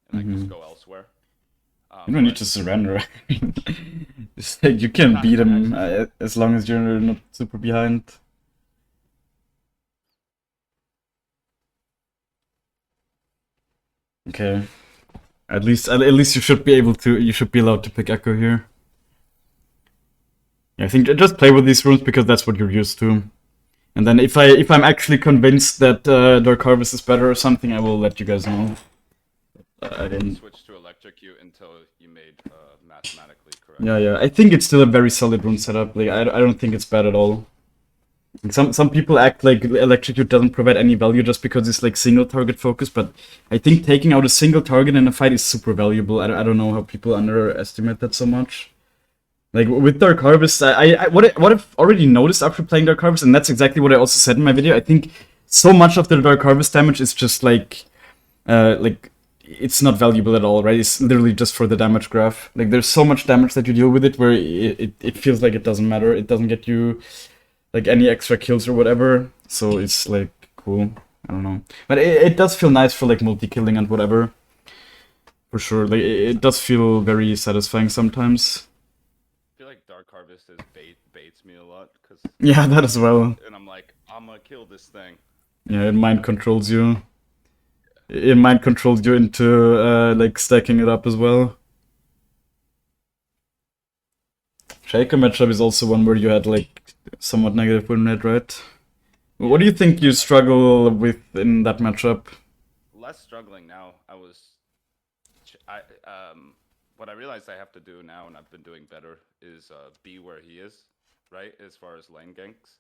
and I just go elsewhere. You don't need to surrender. Just like you can beat him as long as you're not super behind. Okay. At least you should be able to. You should be allowed to pick Ekko here. Yeah, I think just play with these runes because that's what you're used to. And then if I'm actually convinced that Dark Harvest is better or something, I will let you guys know. I didn't switch to electrocute until you made mathematically correct. Yeah. I think it's still a very solid rune setup. Like I don't think it's bad at all. Some people act like electrocute doesn't provide any value just because it's like single target focus, but I think taking out a single target in a fight is super valuable. I don't know how people underestimate that so much. Like with Dark Harvest, what I've already noticed after playing Dark Harvest, and that's exactly what I also said in my video. I think so much of the Dark Harvest damage is just like it's not valuable at all, right? It's literally just for the damage graph. Like there's so much damage that you deal with it where it feels like it doesn't matter. It doesn't get you like any extra kills or whatever. So it's like cool. I don't know, but it does feel nice for like multi-killing and whatever. For sure, like it does feel very satisfying sometimes. I feel like Dark Harvest baits me a lot because Yeah, that as well. and I'm like, I'm gonna kill this thing. Yeah, it mind controls you. It mind controls you into like stacking it up as well. Shaker matchup is also one where you had like somewhat negative win rate, right? What do you think you struggle with in that matchup? Less struggling now. What I realized I have to do now, and I've been doing better, is be where he is, right? As far as lane ganks,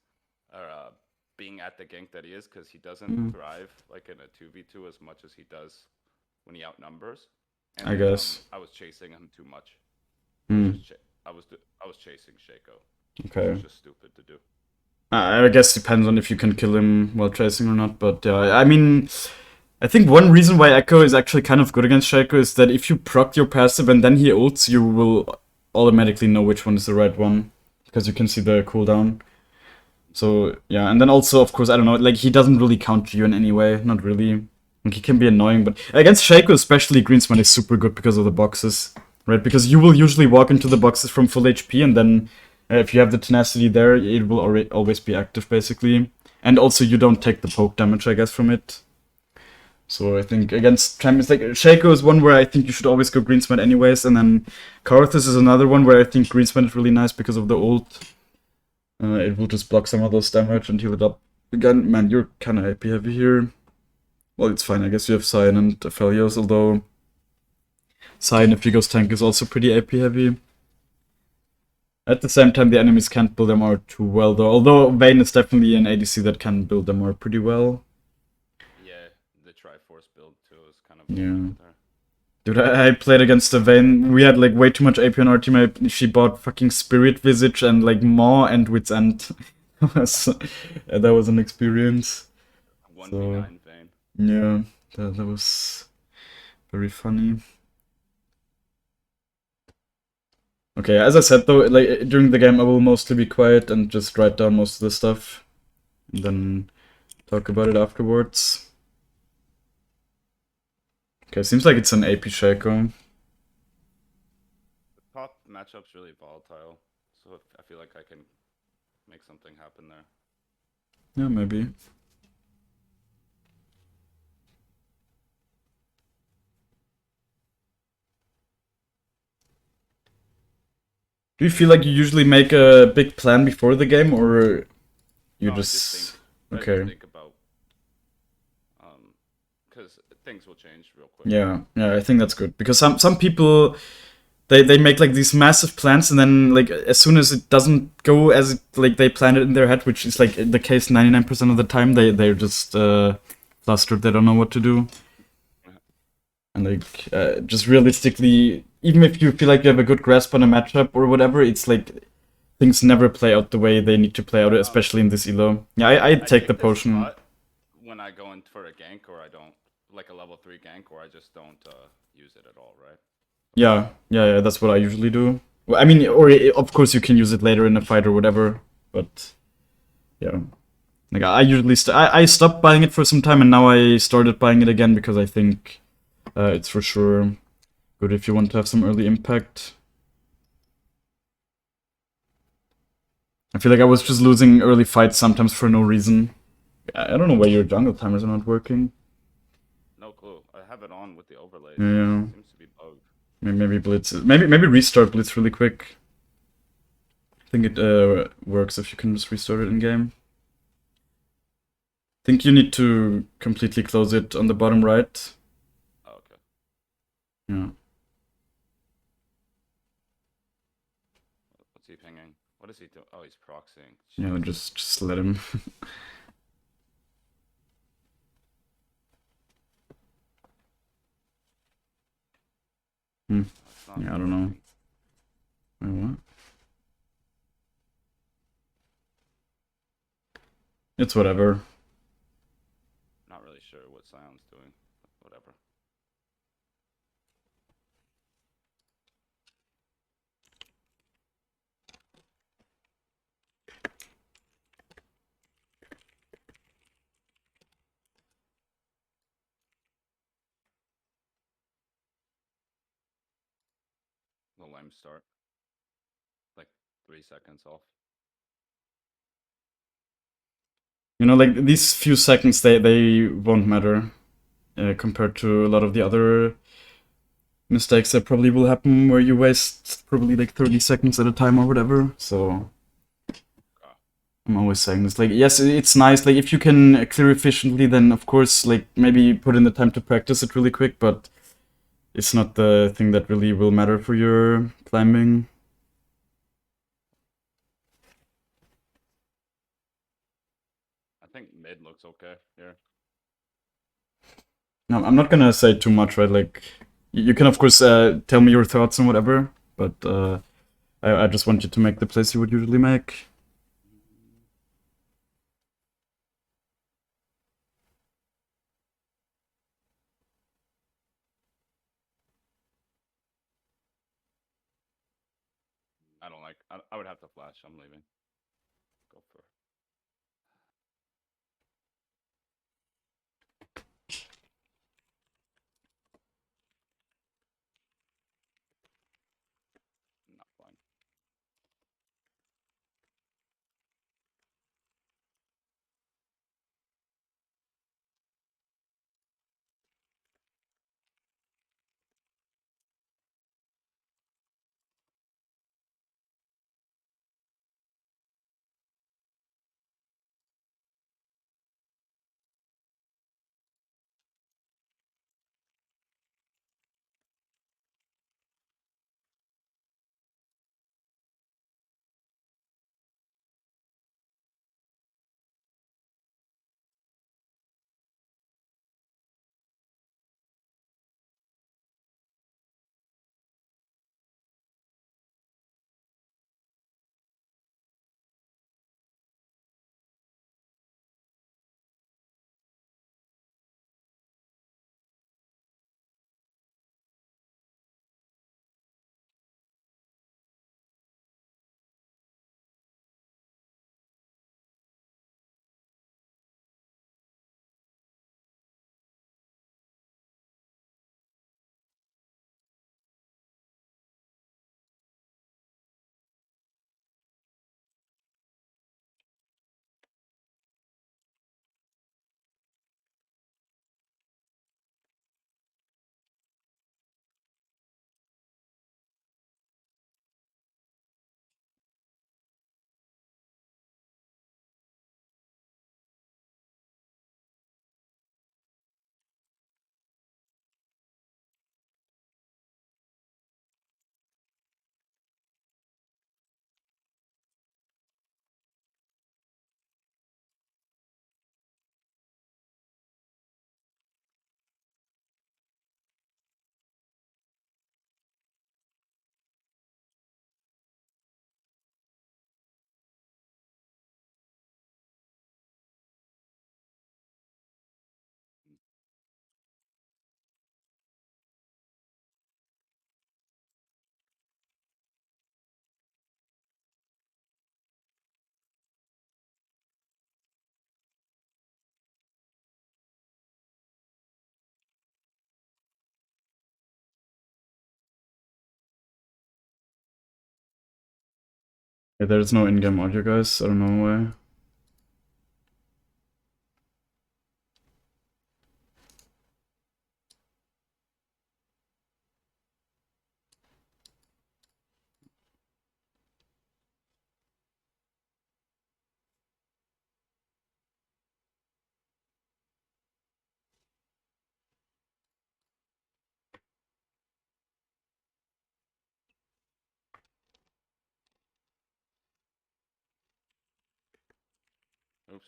or being at the gank that he is, because he doesn't thrive like in a 2v2 as much as he does when he outnumbers. And I guess. I was chasing him too much. I was chasing Shaco. Okay. It was just stupid to do. I guess depends on if you can kill him while chasing or not, but yeah, I mean, I think one reason why Ekko is actually kind of good against Shaco is that if you proc your passive and then he ults, you will automatically know which one is the right one, because you can see the cooldown. So, yeah, and then also, of course, I don't know, like, he doesn't really counter you in any way, not really. Like, he can be annoying, but against Shaco especially, Greenspan is super good because of the boxes, right? Because you will usually walk into the boxes from full HP, and then if you have the tenacity there, it will always be active, basically. And also, you don't take the poke damage, I guess, from it. So I think against champions, like, Shaco is one where I think you should always go Greenspan anyways, and then Karthus is another one where I think Greenspan is really nice because of the ult. It will just block some of those damage and heal it up. Again, man, you're kinda AP heavy here. Well, it's fine, I guess you have Cyan and Aphelios, although Cyan, if he goes tank, is also pretty AP heavy. At the same time, the enemies can't build them out too well, though. Although Vayne is definitely an ADC that can build them out pretty well. Yeah, the Triforce build too is kind of Yeah. there. Dude, I played against a Vayne. We had like way too much AP on our team. She bought fucking Spirit Visage and like Maw and Wit's End. That was an experience. 1v9 Vayne. Yeah, that was very funny. Okay, as I said though, like during the game I will mostly be quiet and just write down most of the stuff. And then talk about it afterwards. Okay, seems like it's an AP Shaco. The top matchup's really volatile, so I feel like I can make something happen there. Yeah, maybe. Do you feel like you usually make a big plan before the game, or you No, just... I Okay. just think about, because things will change real quick. Yeah, I think that's good. Because some people, they make like these massive plans, and then like as soon as it doesn't go as it, like they planned it in their head, which is like the case 99% of the time, they're just flustered, they don't know what to do. And like just realistically, even if you feel like you have a good grasp on a matchup or whatever, it's like things never play out the way they need to play out, especially in this elo. Yeah, I take the this potion. spot when I go in for a gank, or I don't, like a level 3 gank, or I just don't use it at all, right? Yeah, that's what I usually do. Well, I mean, or of course you can use it later in a fight or whatever, but yeah. Like I usually I stopped buying it for some time, and now I started buying it again because I think it's for sure good if you want to have some early impact. I feel like I was just losing early fights sometimes for no reason. I don't know why your jungle timers are not working. No clue. I have it on with the overlay. Yeah. It seems to be bugged. Maybe Blitz. Maybe restart Blitz really quick. I think it works if you can just restart it in game. I think you need to completely close it on the bottom right. Oh, okay. Yeah. What's he pinging? What is he doing? Oh, he's proxying. Yeah, just let him. Yeah, I don't know. Wait, what? It's whatever. Not really sure what Sion's doing. Whatever. The lame start. Like 3 seconds off. You know, like these few seconds, they won't matter compared to a lot of the other mistakes that probably will happen where you waste probably like 30 seconds at a time or whatever. So I'm always saying this. Like, yes, it's nice. Like, if you can clear efficiently, then of course, like maybe put in the time to practice it really quick. But it's not the thing that really will matter for your climbing. I think mid looks okay here. No, I'm not gonna say too much, right? Like, you can of course tell me your thoughts and whatever, but I just want you to make the plays you would usually make. like I would have to flash. I'm leaving. Go for it. Not fine. Yeah, there's no in-game audio, guys. I don't know why. Oops.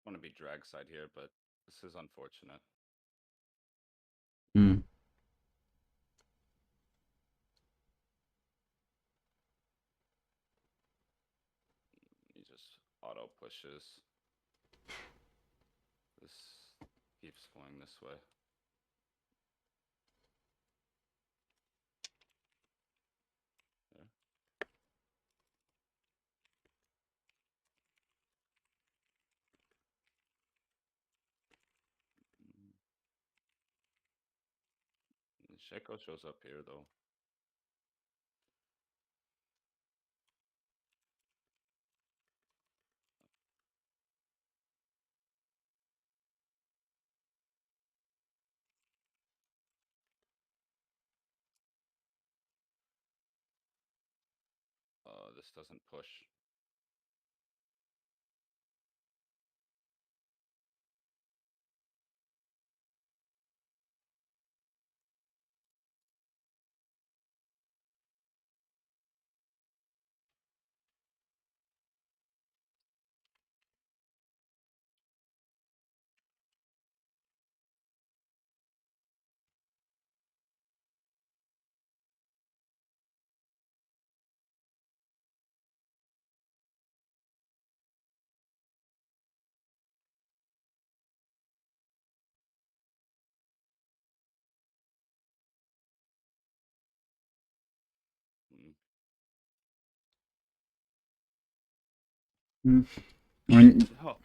Want to be drag side here, but this is unfortunate. Hmm. He just auto pushes. This keeps going this way. Ekko shows up here though. This doesn't push. Mm. I mean, Oh,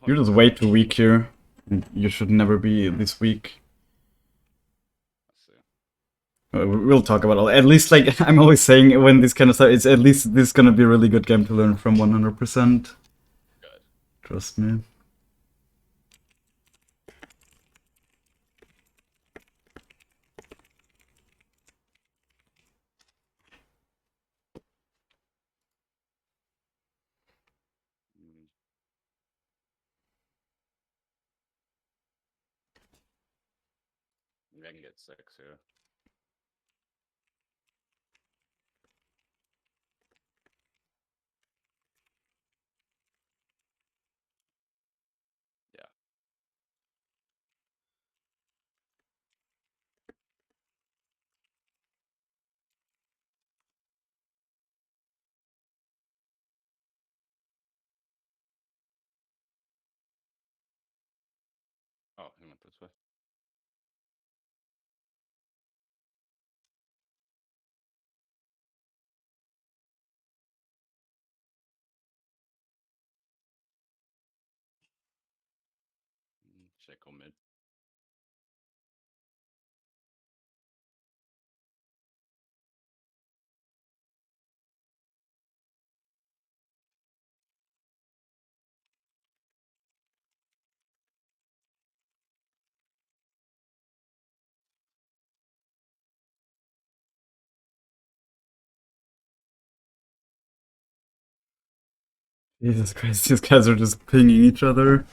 you're just way too weak here. You should never be this weak. let's see. We'll talk about all. At least, like I'm always saying, when this kind of stuff, it's at least this is gonna be a really good game to learn from 100%. Good. Trust me. Mm. Maybe I can get 6 here. Yeah. Oh, he went this way. Ekko mid. Jesus Christ, these guys are just pinging each other.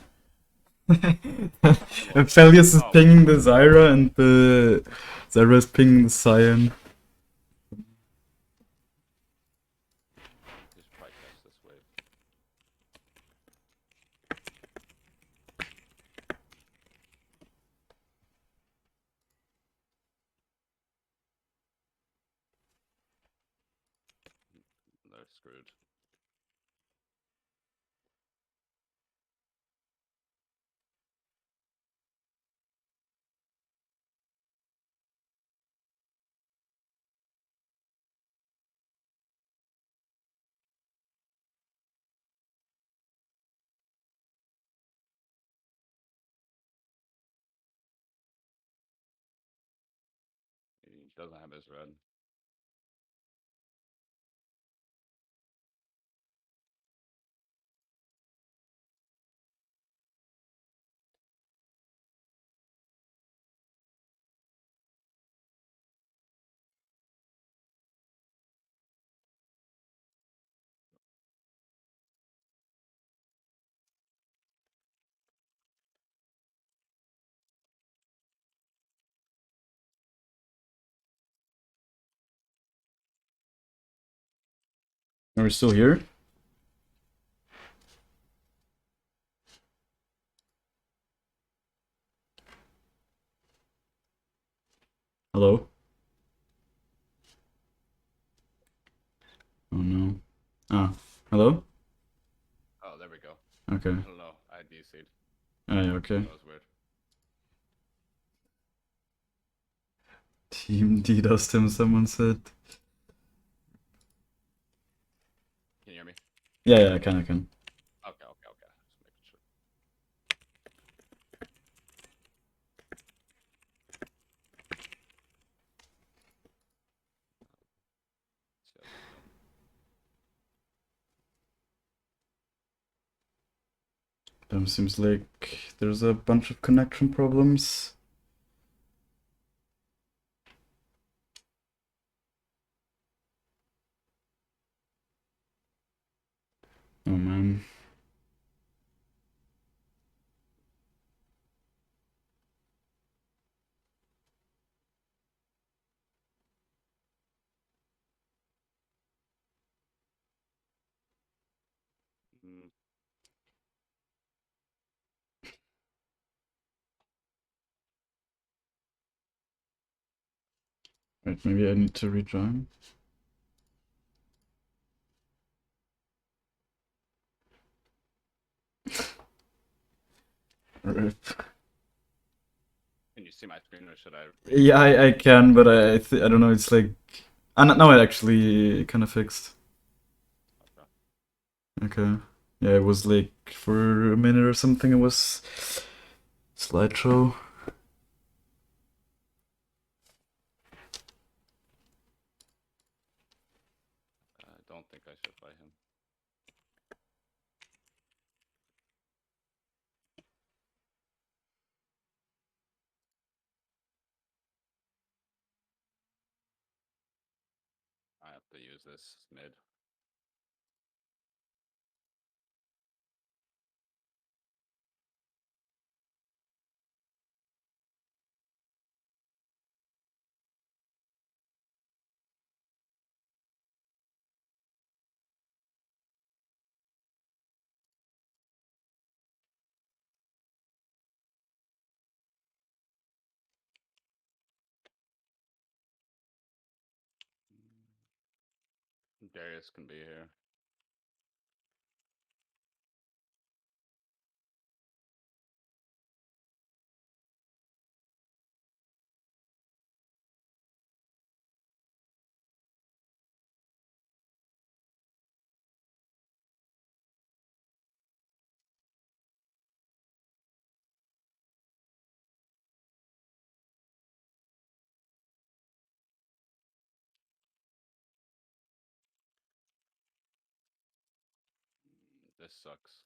And Felius is pinging the Zyra, and the Zyra is pinging the Cyan. Just probably catch this wave. They're screwed. He doesn't have his red. Are we still here? Hello? Oh no. Ah, hello? Oh, there we go. Okay. I don't know. I DC'd. Ah, yeah, okay. That was weird. Team DDoSed him, someone said. Can you hear me? Yeah, I can. Okay. Just making sure. Seems like there's a bunch of connection problems. Oh man. Mm, Right, maybe I need to rejoin. Rip. Can you see my screen, or should I? Yeah, I can, but I don't know. It's like now it actually kind of fixed. Okay. Okay. Yeah, it was like for a minute or something. It was slideshow. I don't think I should fight him. I have to use this mid. Darius can be here. This sucks.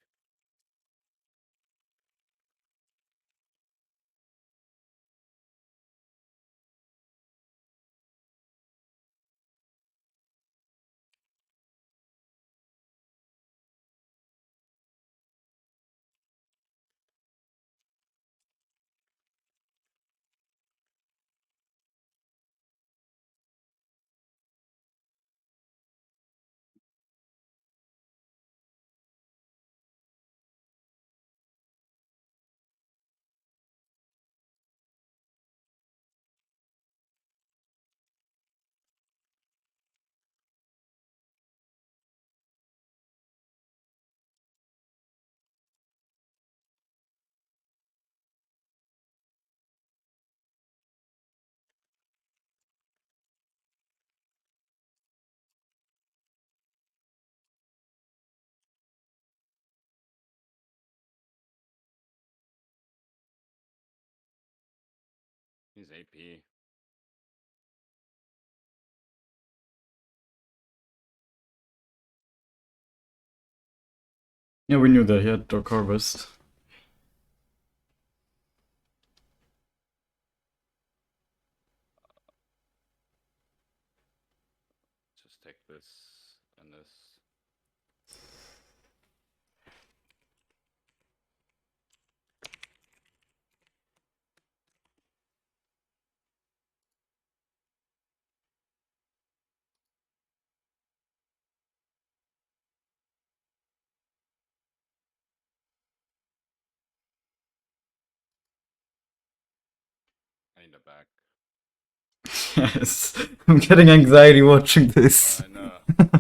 He's AP. Yeah, we knew that he had Dark Harvest. Just take this and this. I need a back. Yes, I'm getting anxiety watching this. I know.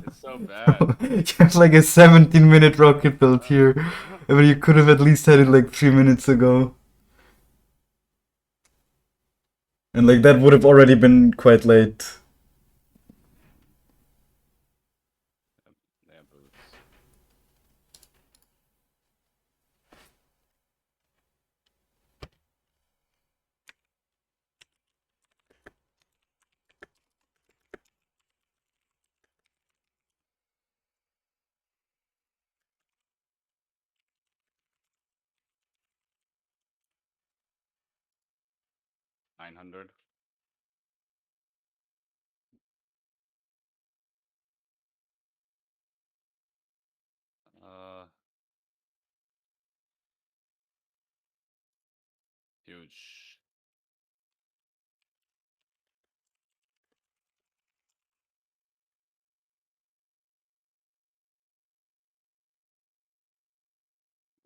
It's so bad. You have like a 17-minute rocket build here, but you could have at least had it like 3 minutes ago. And like that would have already been quite late. They have boots. 900. Uh, huge.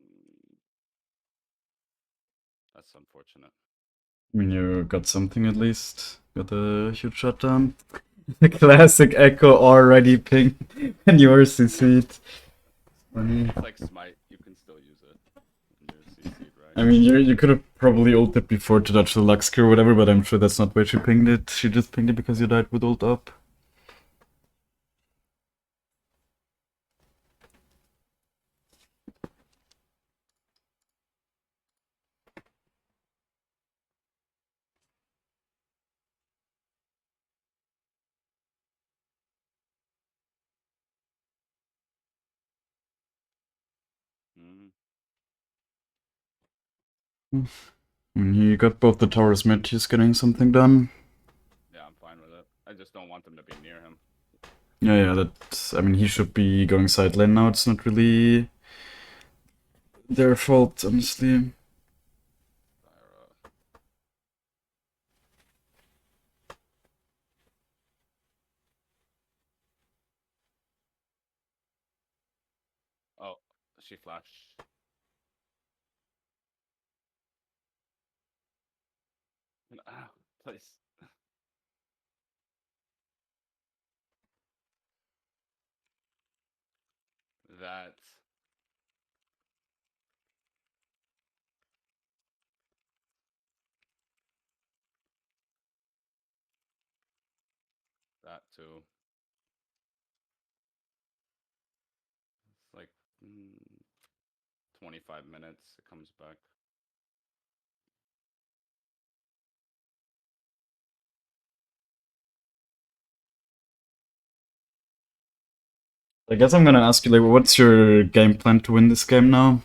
Mm, That's unfortunate. I mean, you got something at least. Got a huge shutdown. The classic Ekko already ping and you're CC'd. Funny. It's like Smite. You can still use it when you're CC'd, right? I mean, you could have probably ulted before to dodge the Lux Q or whatever, but I'm sure that's not where she pinged it. She just pinged it because you died with ult up. Mm, I mean, he got both the towers mid, he's getting something done. yeah, I'm fine with it. I just don't want them to be near him. Yeah, that's... I mean, he should be going side lane now, it's not really their fault, honestly. Oh, she flashed. Ah, please. That. That too. It's like 25 minutes. It comes back. I guess I'm gonna ask you, like, what's your game plan to win this game now?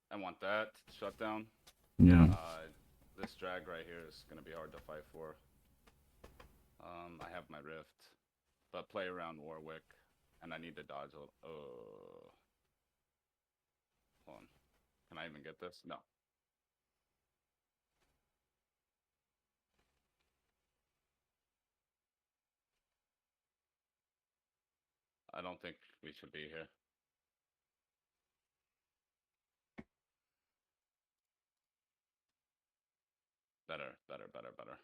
I want that shutdown. Yeah. This drag right here is gonna be hard to fight for. I have my rift, but play around Warwick, and I need to dodge. Oh, hold on. Can I even get this? No. I don't think we should be here. Better, better, better, better.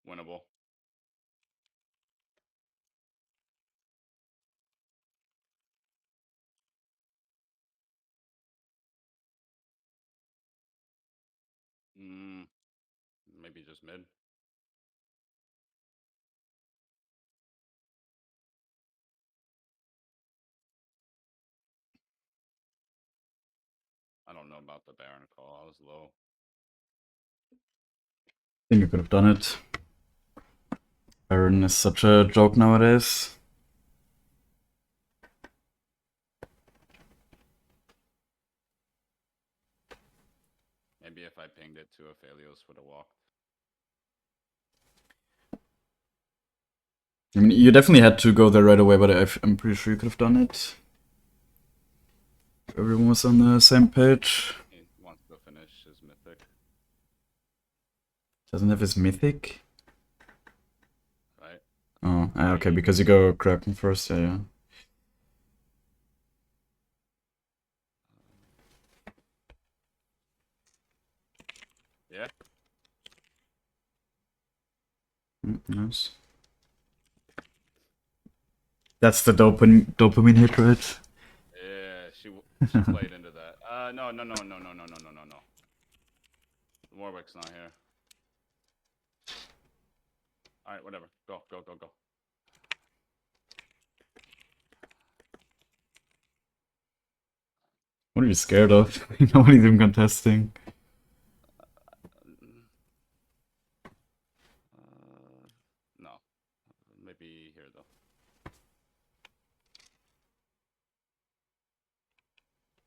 Winnable. Maybe just mid. I don't know about the Baron call. I was low. I think you could have done it. Baron is such a joke nowadays. Maybe if I pinged it to Aphelios would have walked. I mean, you definitely had to go there right away, but I'm pretty sure you could have done it. Everyone was on the same page. He wants to finish his mythic. Doesn't have his mythic? Right? Oh, okay, because you go Kraken first, yeah. Yeah. Nice. That's the dopamine hit, right? She played into that. No. Warwick's not here. All right, whatever. Go. What are you scared of? Nobody's even contesting. No. Maybe here though.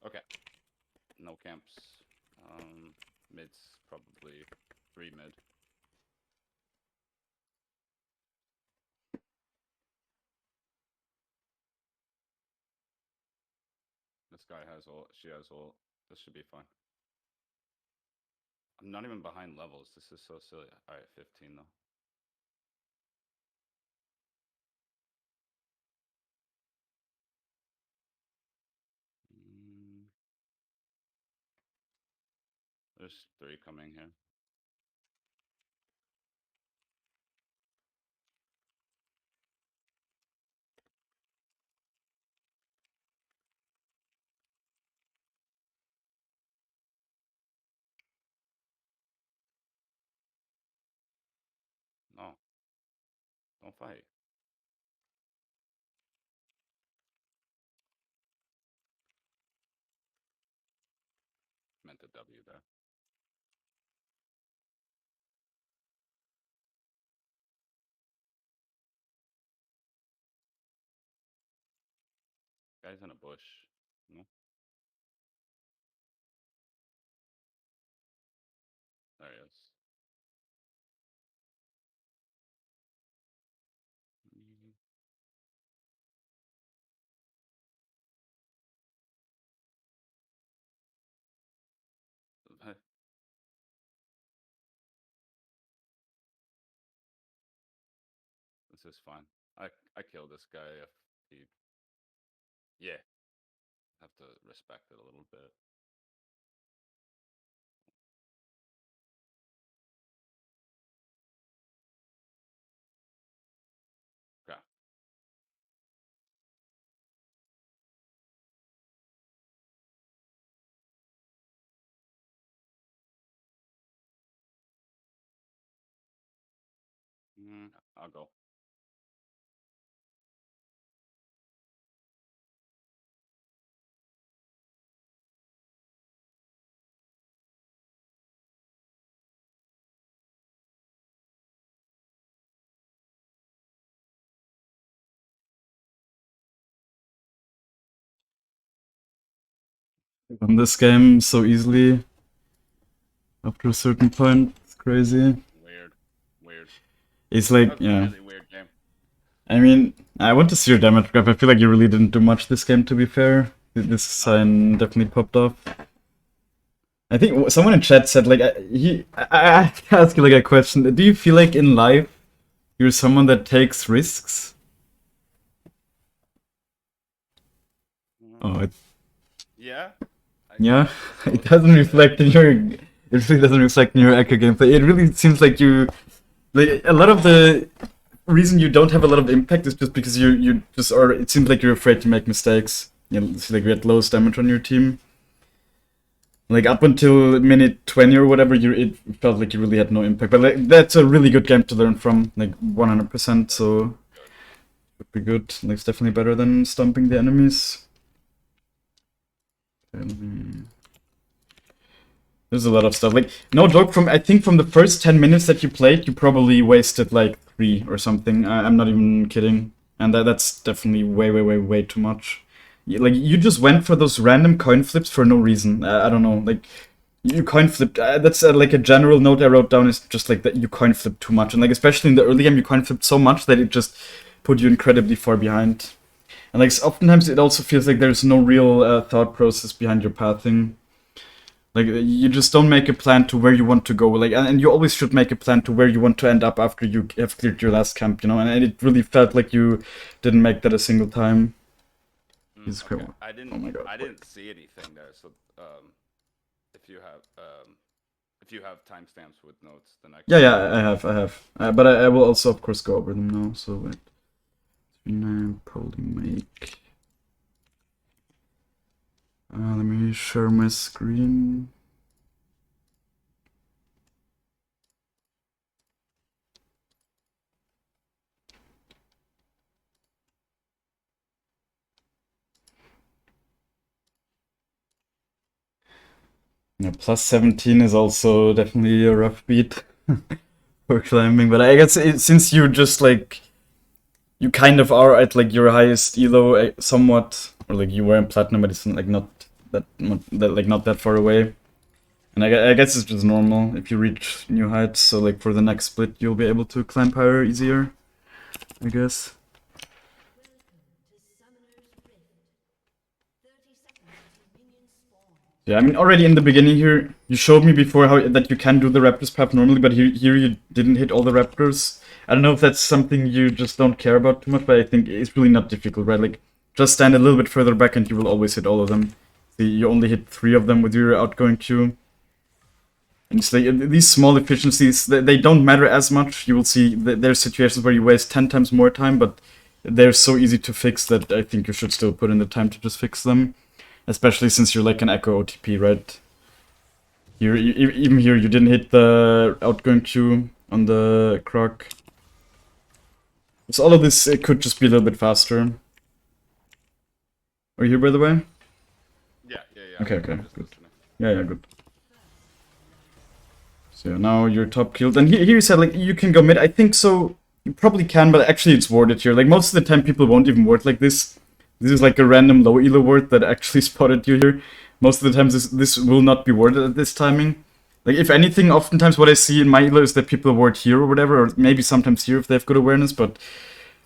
Okay. No camps. Mid's probably 3 mid. This guy has ult. She has ult. This should be fine. I'm not even behind levels. This is so silly. All right, 15 though. There's 3 coming here. No. Don't fight. Meant to W there. Guy's in a bush. No? There he is. This is fine. I kill this guy if he. Yeah. Have to respect it a little bit. Okay. I'll go. Won this game so easily after a certain point. It's crazy. Weird. It's like, That's yeah. really weird game. I mean, I want to see your damage graph. I feel like you really didn't do much this game, to be fair. This sign definitely popped off. I think someone in chat said, like, I have to ask you, like, a question. Do you feel like in life you're someone that takes risks? Oh, Yeah. yeah. It doesn't reflect in your. It really doesn't reflect in your Ekko gameplay. It really seems like you, like, a lot of the reason you don't have a lot of impact is just because you just are. It seems like you're afraid to make mistakes. You know, it's like you had lowest damage on your team. Like up until minute 20 or whatever, it felt like you really had no impact. But like, that's a really good game to learn from, like 100%. So would be good. Like it's definitely better than stomping the enemies. There's a lot of stuff. Like no joke. I think from the first 10 minutes that you played, you probably wasted like 3 or something. I'm not even kidding. And that's definitely way too much. Like you just went for those random coin flips for no reason. I don't know. Like you coin flipped. That's like a general note I wrote down is just like that you coin flipped too much, and like especially in the early game you coin flipped so much that it just put you incredibly far behind. And like oftentimes it also feels like there's no real thought process behind your pathing. Like you just don't make a plan to where you want to go. Like and you always should make a plan to where you want to end up after you have cleared your last camp. You know, and it really felt like you didn't make that a single time. Okay. I didn't. Oh my God. I didn't see anything there. So if you have timestamps with notes, then I can... Yeah, I have. But I will also, of course, go over them now. So wait. Probably make. Let me share my screen. Yeah, plus 17 is also definitely a rough beat for climbing, but I guess since you just like you kind of are at like your highest elo somewhat, or like you were in platinum, but it's like not that far away. And I guess it's just normal if you reach new heights. So like for the next split, you'll be able to climb higher easier, I guess. Yeah, I mean already in the beginning here, you showed me before how that you can do the Raptors path normally, but here you didn't hit all the Raptors. I don't know if that's something you just don't care about too much, but I think it's really not difficult, right? Like just stand a little bit further back and you will always hit all of them. See, you only hit 3 of them with your outgoing Q. And it's like these small efficiencies, they don't matter as much. You will see that there's situations where you waste 10 times more time, but they're so easy to fix that I think you should still put in the time to just fix them. Especially since you're like an Ekko OTP, right? Even here, you didn't hit the outgoing Q on the Croc. So all of this, it could just be a little bit faster. Are you here, by the way? Yeah. Okay, good. Yeah, good. So now you're top killed. And here you said, like, you can go mid. I think so. You probably can, but actually it's warded here. Like, most of the time people won't even ward like this. This is like a random low elo ward that actually spotted you here. Most of the times this will not be warded at this timing. Like, if anything, oftentimes what I see in my elo is that people ward here or whatever, or maybe sometimes here if they have good awareness, but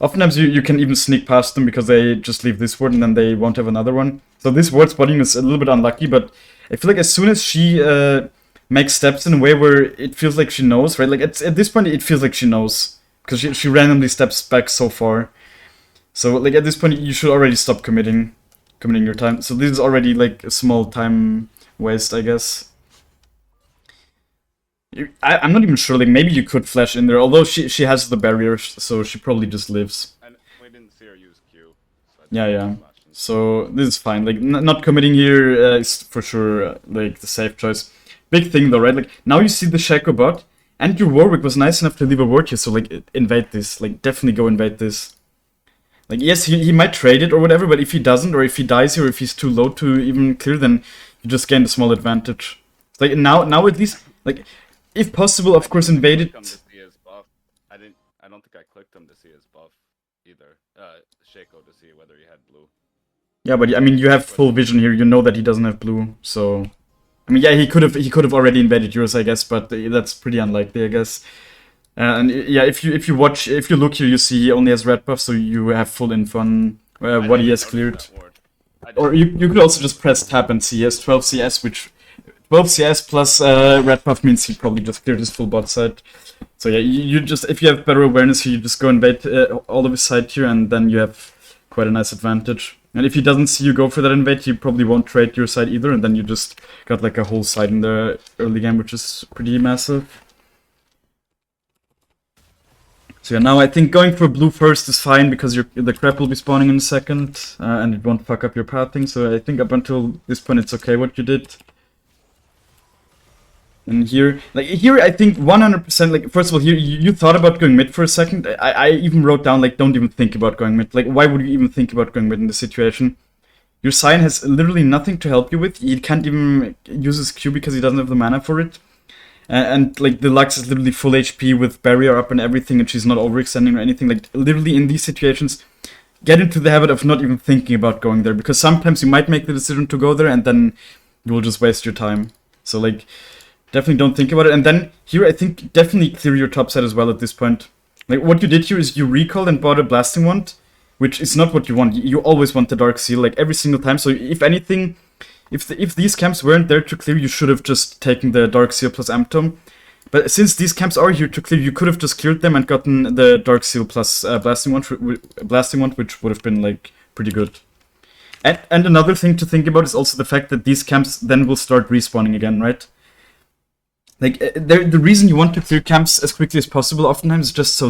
oftentimes you can even sneak past them because they just leave this ward and then they won't have another one. So this ward spotting is a little bit unlucky, but I feel like as soon as she makes steps in a way where it feels like she knows, right? Like at this point it feels like she knows because she randomly steps back so far. So like at this point you should already stop committing your time. So this is already like a small time waste, I guess. I'm not even sure. Like maybe you could flash in there, although she has the barrier, so she probably just lives. And we didn't see her use Q. So Yeah. So this is fine. Like not committing here is for sure like the safe choice. Big thing though, right? Like now you see the Shaco bot, and your Warwick was nice enough to leave a ward here. So like invade this. Like definitely go invade this. Like yes, he might trade it or whatever, but if he doesn't, or if he dies here, or if he's too low to even clear, then you just gain a small advantage. Like now at least like. If possible, of course, invade it. I don't think I clicked him to see his buff either. Shaco to see whether he had blue. Yeah, but I mean, you have full vision here. You know that he doesn't have blue, so I mean, yeah, he could have already invaded yours, I guess, but that's pretty unlikely, I guess. And yeah, if you look here, you see he only has red buff, so you have full info on what he has cleared. Or you could also just press tab and see he has 12 CS, which 12 CS plus red buff means he probably just cleared his full bot side. So yeah, you just, if you have better awareness, you just go invade all of his side here, and then you have quite a nice advantage. And if he doesn't see you go for that invade, you probably won't trade your side either, and then you just got like a whole side in the early game, which is pretty massive. So yeah, now I think going for blue first is fine because the crap will be spawning in a second, and it won't fuck up your pathing. So I think up until this point it's okay what you did. And here, I think 100%, like, first of all, here, you thought about going mid for a second. I even wrote down, like, don't even think about going mid. Like, why would you even think about going mid in this situation? Your Sion has literally nothing to help you with. He can't even use his Q because he doesn't have the mana for it. And like, the Lux is literally full HP with barrier up and everything, and she's not overextending or anything. Like, literally in these situations, get into the habit of not even thinking about going there. Because sometimes you might make the decision to go there, and then you will just waste your time. So, like, definitely don't think about it. And then here, I think definitely clear your top side as well at this point. Like, what you did here is you recalled and bought a Blasting Wand, which is not what you want. You always want the Dark Seal, like, every single time. So if anything, if these camps weren't there to clear, you should have just taken the Dark Seal plus Amptome. But since these camps are here to clear, you could have just cleared them and gotten the Dark Seal plus Blasting Wand, which would have been, like, pretty good. And another thing to think about is also the fact that these camps then will start respawning again, right? Like, the reason you want to clear camps as quickly as possible oftentimes is just so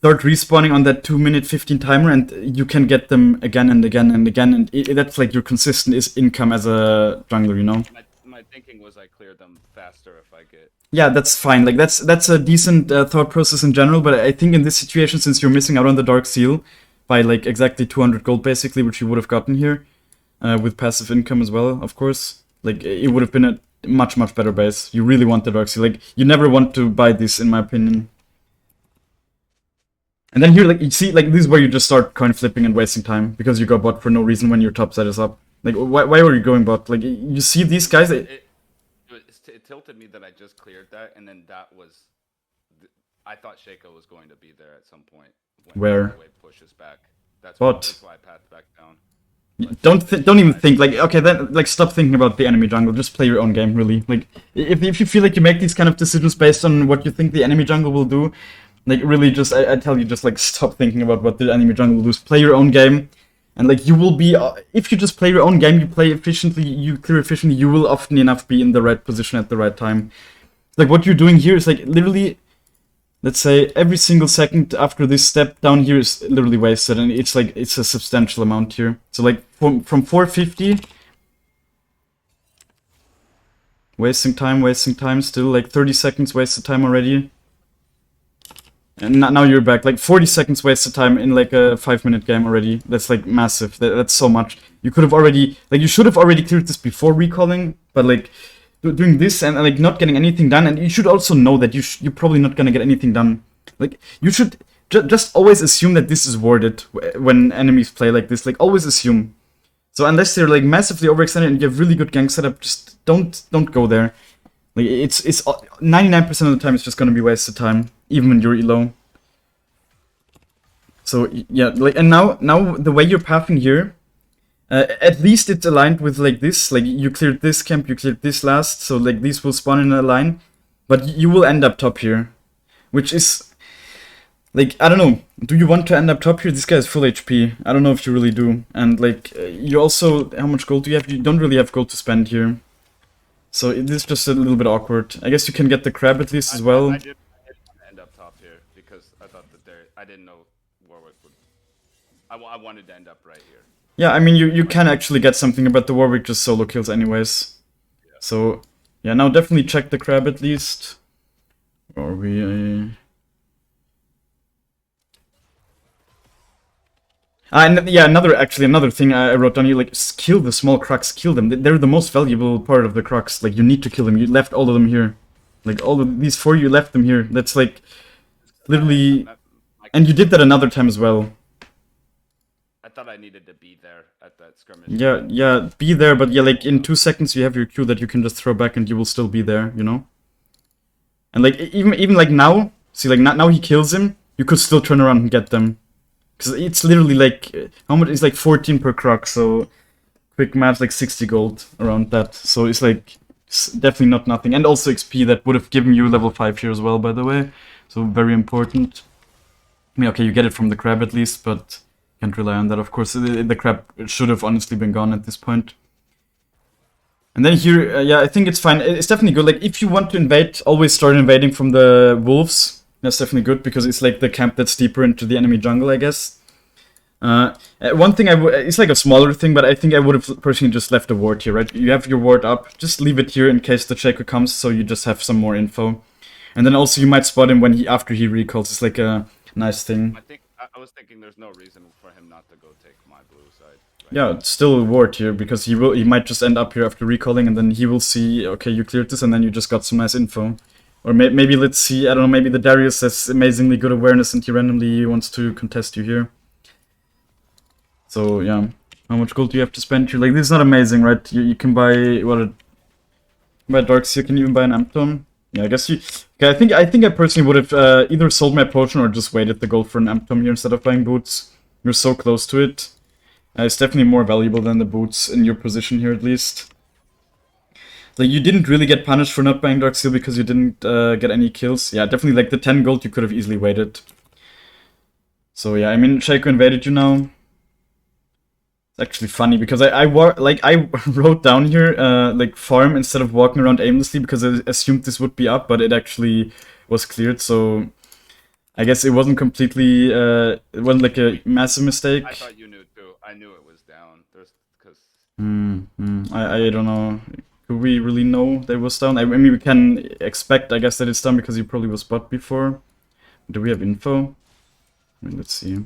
start respawning on that 2-minute 15 timer, and you can get them again and again and again, and that's like your consistent income as a jungler, you know. My thinking was I clear them faster if I get. Yeah, that's fine. Like that's a decent thought process in general, but I think in this situation, since you're missing out on the Dark Seal by like exactly 200 gold basically, which you would have gotten here with passive income as well, of course. Like it would have been a much better base. You really want the Dark Seal. Like you never want to buy this, in my opinion. And then here, like you see, like this is where you just start coin flipping and wasting time because you go bot for no reason when your top side is up. Like why were you going bot? Like you see these guys. It tilted me that I just cleared that, and then that was. I thought Shaco was going to be there at some point. Where? The wave pushes back. That's What? why I passed back down. Don't even think. Like okay, then like stop thinking about the enemy jungle. Just play your own game, really. Like if you feel like you make these kind of decisions based on what you think the enemy jungle will do, like really just I tell you just like stop thinking about what the enemy jungle will do. Just play your own game, and like you will be if you just play your own game, you play efficiently, you clear efficiently, you will often enough be in the right position at the right time. Like what you're doing here is like literally. Let's say every single second after this step down here is literally wasted, and it's like it's a substantial amount here. So like from 450, wasting time still, like 30 seconds wasted time already. And now you're back, like 40 seconds wasted time in like a 5-minute game already. That's like massive, that's so much. You could have already, like you should have already cleared this before recalling, but like doing this and like not getting anything done, and you should also know that you're probably not gonna get anything done. Like you should just always assume that this is warded when enemies play like this. Like always assume. So unless they're like massively overextended and you have really good gank setup, just don't go there. Like it's 99% of the time it's just gonna be wasted time, even when you're elo. So yeah, like and now the way you're pathing here. At least it's aligned with like this, like you cleared this camp, you cleared this last, so like these will spawn in a line, but you will end up top here, which is, like, I don't know, do you want to end up top here? This guy is full HP, I don't know if you really do, and like, you also, how much gold do you have? You don't really have gold to spend here, so it is just a little bit awkward. I guess you can get the crab at least as well. I did want to end up top here, because I thought that I didn't know Warwick would, I wanted to end up right here. Yeah, I mean, you can actually get something about the Warwick just solo kills anyways. Yeah. So, yeah, now definitely check the crab at least. Or we... yeah, another thing I wrote down here, like, kill the small Kruks, kill them. They're the most valuable part of the Kruks. Like, you need to kill them. You left all of them here. Like, all of these 4, you left them here. That's, like, literally... And you did that another time as well. I thought I needed to be there at that skirmish. Yeah, be there, but yeah, like in 2 seconds you have your Q that you can just throw back and you will still be there, you know? And like, even like now, see, like now he kills him, you could still turn around and get them. Because it's literally like, how much? It's like 14 per Kruk, so quick math, like 60 gold around that. So it's like, it's definitely not nothing. And also XP that would have given you level 5 here as well, by the way. So very important. I mean, okay, you get it from the crab at least, but... Can't rely on that, of course. The crab should have honestly been gone at this point. And then here, yeah, I think it's fine. It's definitely good. Like, if you want to invade, always start invading from the wolves. That's definitely good, because it's like the camp that's deeper into the enemy jungle, I guess. One thing it's like a smaller thing, but I think I would have personally just left the ward here, right? You have your ward up. Just leave it here in case the Shaco comes, so you just have some more info. And then also you might spot him when after he recalls. It's like a nice thing. I was thinking there's no reason for him not to go take my blue side. Right? Yeah, it's still a ward here, because he might just end up here after recalling, and then he will see, okay, you cleared this, and then you just got some nice info. Or maybe, let's see, I don't know, maybe the Darius has amazingly good awareness and he randomly wants to contest you here. So, yeah. How much gold do you have to spend here? Like, this is not amazing, right? You can buy, buy Dark Seal, can you even buy an Amptome? Yeah, I guess you... Okay, I think I personally would have either sold my potion or just waited the gold for an Amptome here instead of buying boots. You're so close to it. It's definitely more valuable than the boots in your position here, at least. Like, you didn't really get punished for not buying Dark Seal because you didn't get any kills. Yeah, definitely, like, the 10 gold you could have easily waited. So, yeah, I mean, Shaco invaded you now. It's actually funny because I wrote down here like farm instead of walking around aimlessly because I assumed this would be up, but it actually was cleared. So I guess it wasn't completely, it wasn't like a massive mistake. I thought you knew too. I knew it was down. There's because I don't know. Could we really know that it was down? I mean, we can expect, I guess, that it's down because he probably was bot before. Do we have info? I mean, let's see.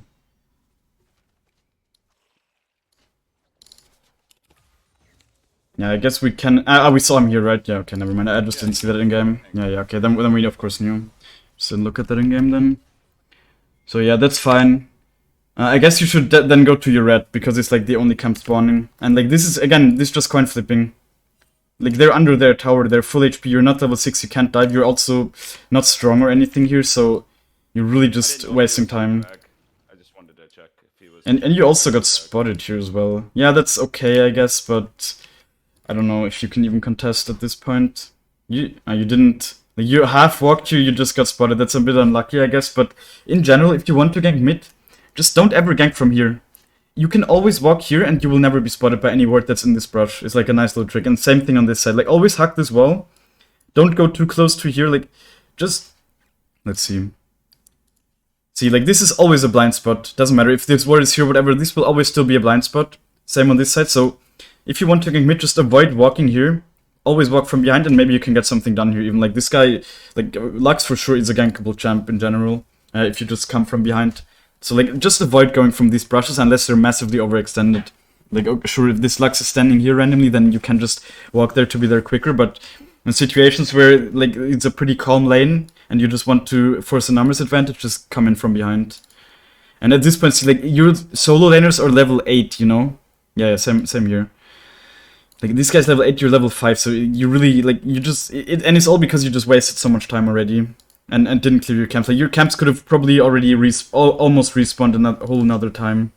Yeah, I guess we can. We saw him here, right? Yeah, okay, never mind. I just didn't see that in game. Yeah, okay. Then we of course knew. Just didn't look at that in game then. So yeah, that's fine. I guess you should then go to your red because it's like the only camp spawning. And like this is again, this is just coin flipping. Like they're under their tower, they're full HP. You're not level 6, you can't dive. You're also not strong or anything here, so you're really just wasting time. I just wanted to check if he was. And you also got spotted here as well. Yeah, that's okay, I guess, but I don't know if you can even contest at this point. You didn't. Like, you half walked here, you just got spotted. That's a bit unlucky, I guess. But in general, if you want to gank mid, just don't ever gank from here. You can always walk here and you will never be spotted by any ward that's in this brush. It's like a nice little trick. And same thing on this side. Like, always hug this wall. Don't go too close to here. Like, just... Let's see. See, like, this is always a blind spot. Doesn't matter if this ward is here, whatever. This will always still be a blind spot. Same on this side. So, if you want to gank mid, just avoid walking here. Always walk from behind and maybe you can get something done here. Even like this guy, like, Lux for sure is a gankable champ in general. If you just come from behind. So, like, just avoid going from these brushes unless they're massively overextended. Like, okay, sure, if this Lux is standing here randomly, then you can just walk there to be there quicker. But in situations where, like, it's a pretty calm lane and you just want to force a numbers advantage, just come in from behind. And at this point, see, like, your solo laners are level 8, you know? Yeah, same here. Like, this guy's level 8, you're level 5, so you really, like, you just... and it's all because you just wasted so much time already. And didn't clear your camps. Like, your camps could have probably already almost respawned a whole another time.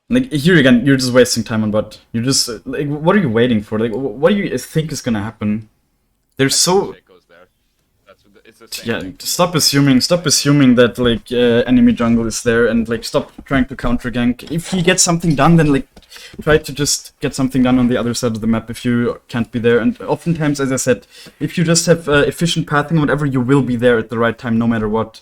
Like, here again, you're just wasting time on bot. You're just, like, what are you waiting for? Like, what do you think is gonna happen? They're so... It's the same Yeah, thing. stop assuming that, like, enemy jungle is there, and, like, stop trying to counter gank. If you get something done, then, like, try to just get something done on the other side of the map if you can't be there. And oftentimes, as I said, if you just have efficient pathing or whatever, you will be there at the right time no matter what.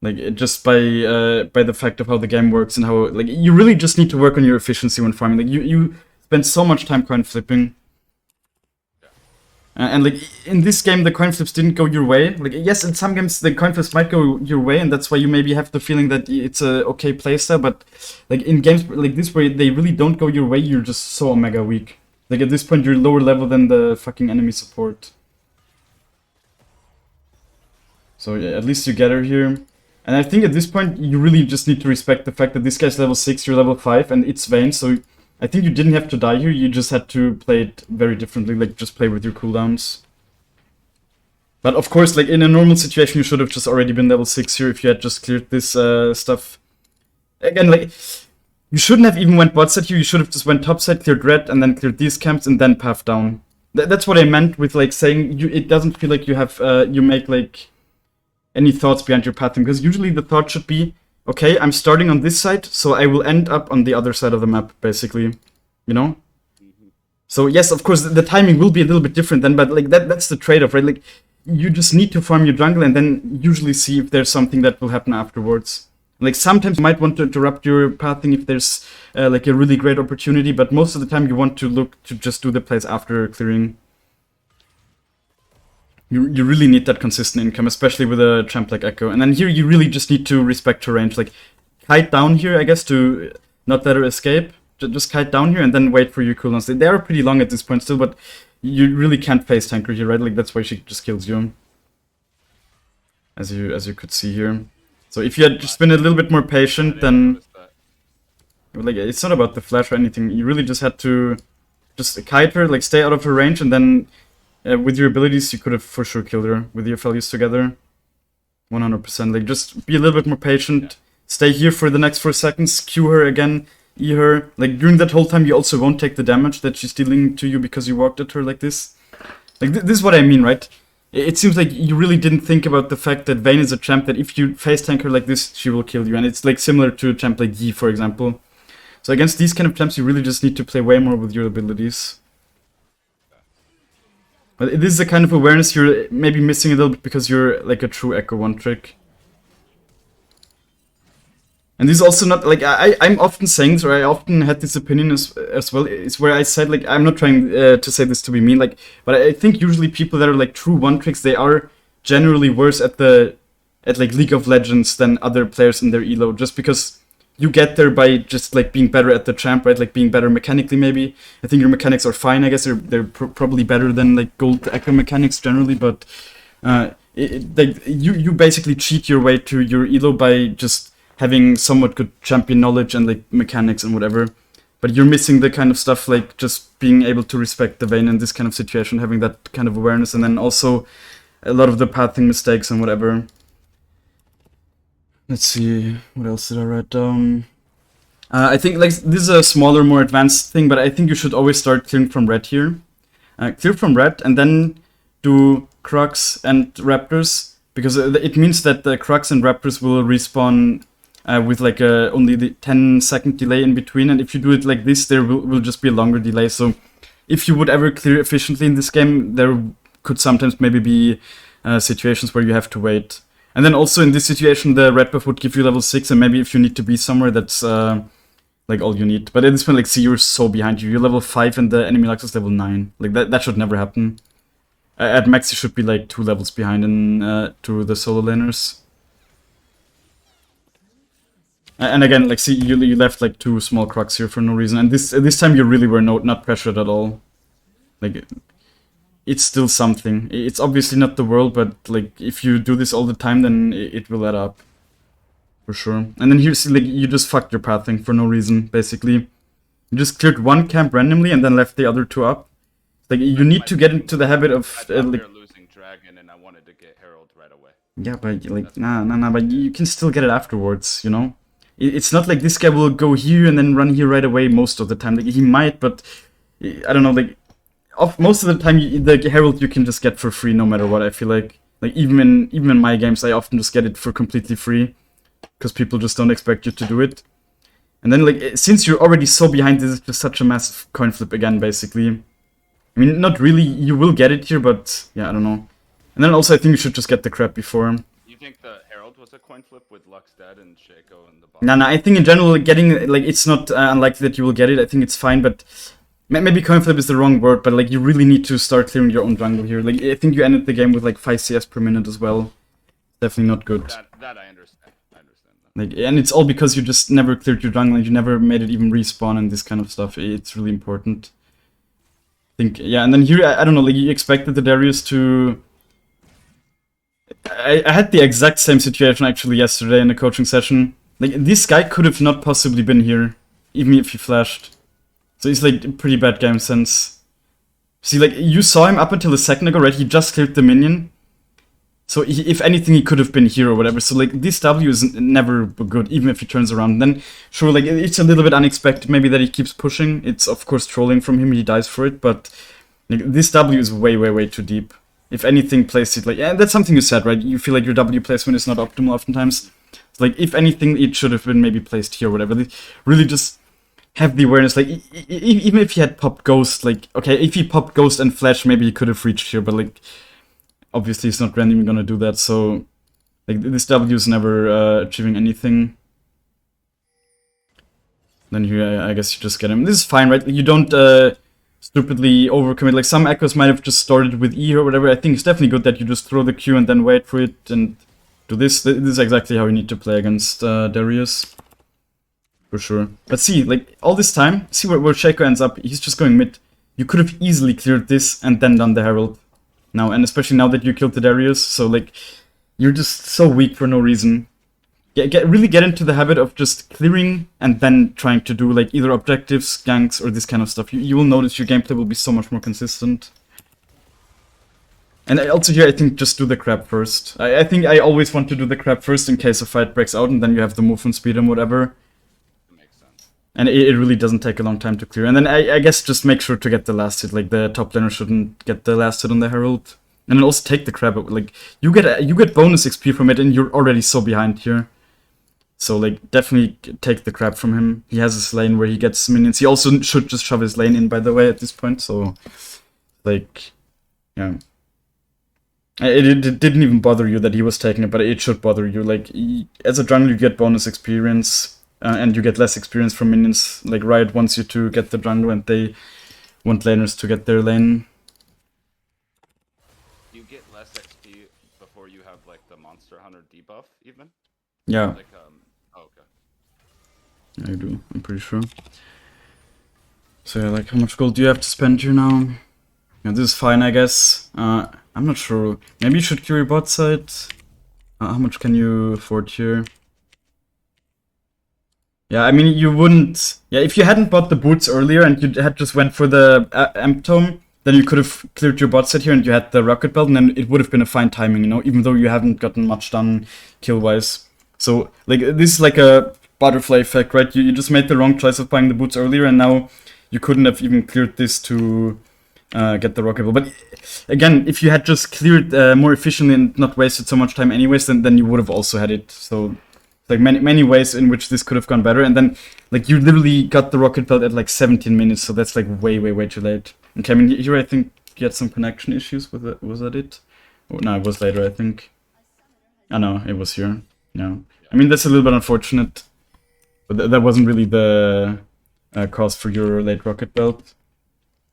Like, just by the fact of how the game works and how, like, you really just need to work on your efficiency when farming. Like, you spend so much time coin flipping. And like, in this game, the coin flips didn't go your way. Like, yes, in some games, the coin flips might go your way, and that's why you maybe have the feeling that it's a okay playstyle, but, like, in games like this where they really don't go your way, you're just so mega weak. Like, at this point, you're lower level than the fucking enemy support. So, yeah, at least you get her here. And I think at this point, you really just need to respect the fact that this guy's level 6, you're level 5, and it's Vayne, so... I think you didn't have to die here, you just had to play it very differently, like just play with your cooldowns. But of course, like in a normal situation, you should have just already been level 6 here if you had just cleared this stuff. Again, like, you shouldn't have even went bot side here, you should have just went top side, cleared red, and then cleared these camps, and then path down. That's what I meant with, like, saying it doesn't feel like you have, you make, like, any thoughts behind your pathing, because usually the thought should be, okay, I'm starting on this side, so I will end up on the other side of the map, basically. You know? So yes, of course, the timing will be a little bit different then, but like that's the trade-off, right? Like, you just need to farm your jungle and then usually see if there's something that will happen afterwards. Like, sometimes you might want to interrupt your pathing if there's like a really great opportunity, but most of the time you want to look to just do the plays after clearing. You really need that consistent income, especially with a champ like Ekko. And then here you really just need to respect her range. Like, kite down here, I guess, to not let her escape. Just kite down here and then wait for your cooldowns. They are pretty long at this point still, but you really can't face tanker here, right? Like, that's why she just kills you. As you could see here. So if you had just been a little bit more patient, then... Like, it's not about the flash or anything. You really just had to just kite her, like, stay out of her range, and then... with your abilities, you could have for sure killed her with your values together. 100%. Like, just be a little bit more patient. Stay here for the next 4 seconds. Q her again. E her. Like, during that whole time, you also won't take the damage that she's dealing to you because you walked at her like this. Like, this is what I mean, right? It seems like you really didn't think about the fact that Vayne is a champ that if you face tank her like this, she will kill you. And it's, like, similar to a champ like Yi, for example. So against these kind of champs, you really just need to play way more with your abilities. But this is a kind of awareness you're maybe missing a little bit because you're like a true Ekko one trick. And this is also not like I'm often saying this, or I often had this opinion as well. It's where I said like I'm not trying to say this to be mean, like, but I think usually people that are like true one tricks, they are generally worse at like League of Legends than other players in their elo, just because you get there by just like being better at the champ, right? Like being better mechanically, maybe. I think your mechanics are fine. I guess they're probably better than like gold Ekko mechanics generally, but like you basically cheat your way to your elo by just having somewhat good champion knowledge and like mechanics and whatever, but you're missing the kind of stuff like just being able to respect the Vayne in this kind of situation, having that kind of awareness, and then also a lot of the pathing mistakes and whatever. Let's see, what else did I write down? I think like this is a smaller, more advanced thing, but I think you should always start clearing from red here. Clear from red and then do Crux and Raptors, because it means that the Crux and Raptors will respawn with like only the 10-second delay in between, and if you do it like this, there will just be a longer delay. So if you would ever clear efficiently in this game, there could sometimes maybe be situations where you have to wait. And then also in this situation, the red buff would give you level 6, and maybe if you need to be somewhere, that's like all you need. But at this point, like, see, you're so behind you. You're level 5 and the enemy Lux is level 9. Like that should never happen. At max, you should be like 2 levels behind to the solo laners. And again, like, see, you left like 2 small Crux here for no reason, and this time you really were not pressured at all. Like, it's still something. It's obviously not the world, but like if you do this all the time, then it will add up, for sure. And then here's like you just fucked your pathing for no reason, basically. You just cleared one camp randomly and then left the other 2 up. Like you need to get into the habit of like losing dragon, and I wanted to get Herald right away. Yeah, but like nah, but you can still get it afterwards, you know. It's not like this guy will go here and then run here right away most of the time. Like he might, but I don't know. Like most of the time, the Herald you can just get for free no matter what. I feel like even in my games, I often just get it for completely free because people just don't expect you to do it. And then like since you're already so behind, this is just such a massive coin flip again, basically. I mean, not really. You will get it here, but yeah, I don't know. And then also, I think you should just get the crap before. You think the Herald was a coin flip with Lux dead and Shaco in the bottom? No, I think in general, getting, like, it's not unlikely that you will get it. I think it's fine, but maybe coin flip is the wrong word, but like, you really need to start clearing your own jungle here. Like, I think you ended the game with like 5 CS per minute as well. Definitely not good. That I understand. That. Like, and it's all because you just never cleared your jungle and you never made it even respawn and this kind of stuff. It's really important. I think, yeah, and then here, I don't know, like, you expected the Darius to... I had the exact same situation actually yesterday in a coaching session. Like, this guy could have not possibly been here, even if he flashed. So he's like a pretty bad game sense. See, like, you saw him up until a second ago, right? He just cleared the minion. So if anything, he could have been here or whatever. So like, this W is never good, even if he turns around. Then, sure, like, it's a little bit unexpected maybe that he keeps pushing. It's, of course, trolling from him. He dies for it. But like, this W is way too deep. If anything, place it like... Yeah, that's something you said, right? You feel like your W placement is not optimal oftentimes. It's like, if anything, it should have been maybe placed here or whatever. They really just have the awareness. Like, even if he had popped Ghost, like... Okay, if he popped Ghost and Flash, maybe he could have reached here. But, like, obviously he's not randomly gonna do that. So, like, this W is never achieving anything. Then here, I guess you just get him. This is fine, right? You don't... stupidly overcommit. Like, some echoes might have just started with E or whatever. I think it's definitely good that you just throw the Q and then wait for it and do this. This is exactly how you need to play against Darius. For sure. But see, like, all this time, see where Shaco ends up. He's just going mid. You could have easily cleared this and then done the Herald. Now, and especially now that you killed the Darius. So, like, you're just so weak for no reason. Really get into the habit of just clearing and then trying to do like either objectives, ganks, or this kind of stuff. You will notice your gameplay will be so much more consistent. And also here, I think just do the crab first. I think I always want to do the crab first in case a fight breaks out, and then you have the movement speed and whatever. That makes sense. And it really doesn't take a long time to clear. And then I guess just make sure to get the last hit. Like, the top laner shouldn't get the last hit on the Herald. And then also take the crab. Like, you get bonus XP from it, and you're already so behind here. So, like, definitely take the crap from him. He has his lane where he gets minions. He also should just shove his lane in, by the way, at this point. So, like, Yeah. It didn't even bother you that he was taking it, but it should bother you. Like, as a jungler, you get bonus experience, and you get less experience from minions. Like, Riot wants you to get the jungler, and they want laners to get their lane. You get less XP before you have like the Monster Hunter debuff, even. Yeah, Like oh, okay. I do. I'm pretty sure. So yeah, like, how much gold do you have to spend here now? Yeah, this is fine, I guess. I'm not sure. Maybe you should cure your bot side. How much can you afford here? Yeah, I mean, you wouldn't... Yeah, if you hadn't bought the boots earlier and you had just went for the Amp Tome, then you could have cleared your bot set here and you had the Rocket Belt, and then it would have been a fine timing, you know, even though you haven't gotten much done kill-wise. So, like, this is like a butterfly effect, right? You just made the wrong choice of buying the boots earlier, and now you couldn't have even cleared this to get the Rocket Belt. But again, if you had just cleared more efficiently and not wasted so much time anyways, then you would have also had it. So, like, many ways in which this could have gone better. And then, like, you literally got the Rocket Belt at like 17 minutes, so that's like way too late. Okay, I mean, here I think you had some connection issues with it. Was that it? Oh, no, it was later, I think. Oh no, it was here. Yeah. I mean, that's a little bit unfortunate, but that wasn't really the cause for your late Rocket Belt.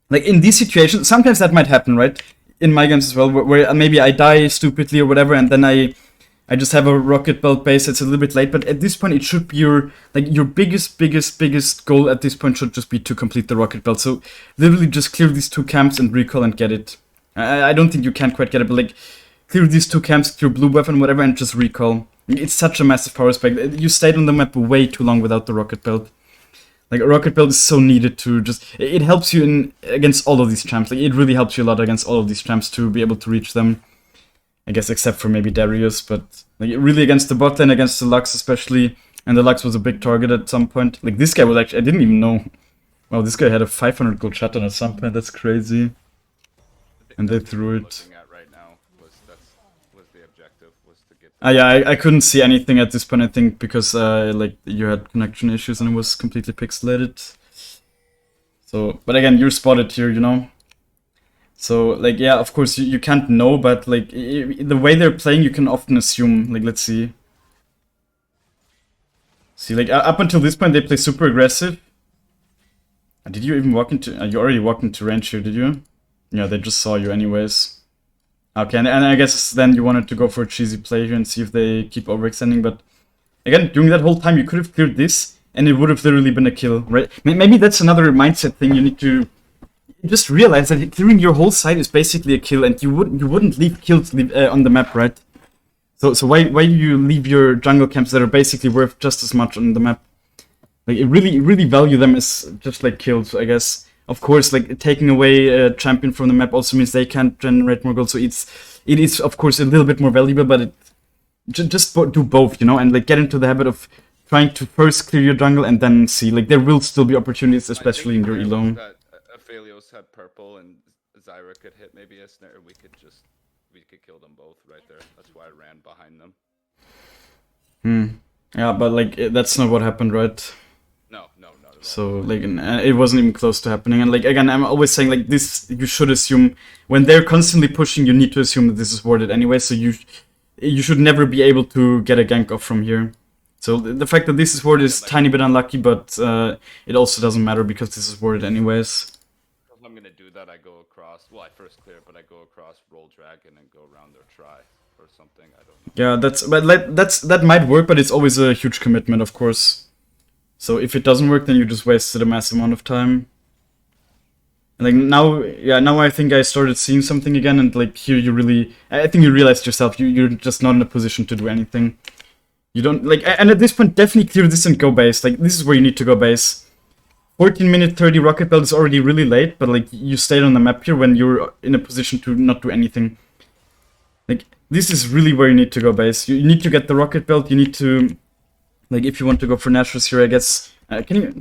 Like, in these situations, sometimes that might happen, right? In my games as well, where maybe I die stupidly or whatever, and then I just have a Rocket Belt base that's a little bit late, but at this point it should be your biggest goal at this point should just be to complete the Rocket Belt. So literally just clear these two camps and recall and get it. I don't think you can quite get it, but like, clear these two camps, clear blue buff and whatever, and just recall. It's such a massive power spike. You stayed on the map way too long without the Rocket Belt. Like, a Rocket Belt is so needed to just... It helps you in against all of these champs. Like, it really helps you a lot against all of these champs to be able to reach them. I guess except for maybe Darius, but like, really against the bot lane, against the Lux especially, and the Lux was a big target at some point. Like, this guy was actually... I didn't even know. Wow, this guy had a 500 gold shutdown at some point. That's crazy. And they threw it. Looking at right now was the objective, was to get. Yeah, I couldn't see anything at this point, I think, because like, you had connection issues and it was completely pixelated. So, but again, you're spotted here, you know? So, like, yeah, of course, you can't know, but, like, the way they're playing, you can often assume. Like, let's see. See, like, up until this point, they play super aggressive. Did you even walk into... you already walked into range here, did you? Yeah, they just saw you anyways. Okay, and I guess then you wanted to go for a cheesy play here and see if they keep overextending, but... Again, during that whole time, you could have cleared this, and it would have literally been a kill, right? Maybe that's another mindset thing you need to... Just realize that clearing your whole side is basically a kill, and you wouldn't leave kills on the map, right? So why do you leave your jungle camps that are basically worth just as much on the map? Like, really value them as just like kills, I guess. Of course, like, taking away a champion from the map also means they can't generate more gold, so it is of course a little bit more valuable, but just do both, you know, and like get into the habit of trying to first clear your jungle and then see. Like, there will still be opportunities, especially in your elo. Aphelios had purple and Zyra could hit maybe a snare. We could kill them both right there. That's why I ran behind them. Yeah, but like, that's not what happened, right? No, not at all. So like, it wasn't even close to happening. And like, again, I'm always saying, like, this, you should assume when they're constantly pushing, you need to assume that this is warded anyway. So you should never be able to get a gank off from here. So the fact that this is warded is tiny bit unlucky, but it also doesn't matter because this is warded anyways. If I'm gonna do that, I go across. Well, I first clear, but I go across, roll dragon, and go around their try or something. I don't know. Yeah, that might work, but it's always a huge commitment, of course. So if it doesn't work, then you just wasted a massive amount of time. And like, now I think I started seeing something again, and like, here I think you realized yourself, you're just not in a position to do anything. You don't, like, and at this point, definitely clear this and go base. Like, this is where you need to go base. 14 minute 30 Rocket Belt is already really late, but like, you stayed on the map here when you're in a position to not do anything. Like, this is really where you need to go base. You need to get the Rocket Belt, you need to, like, if you want to go for Naturals here, I guess. Can you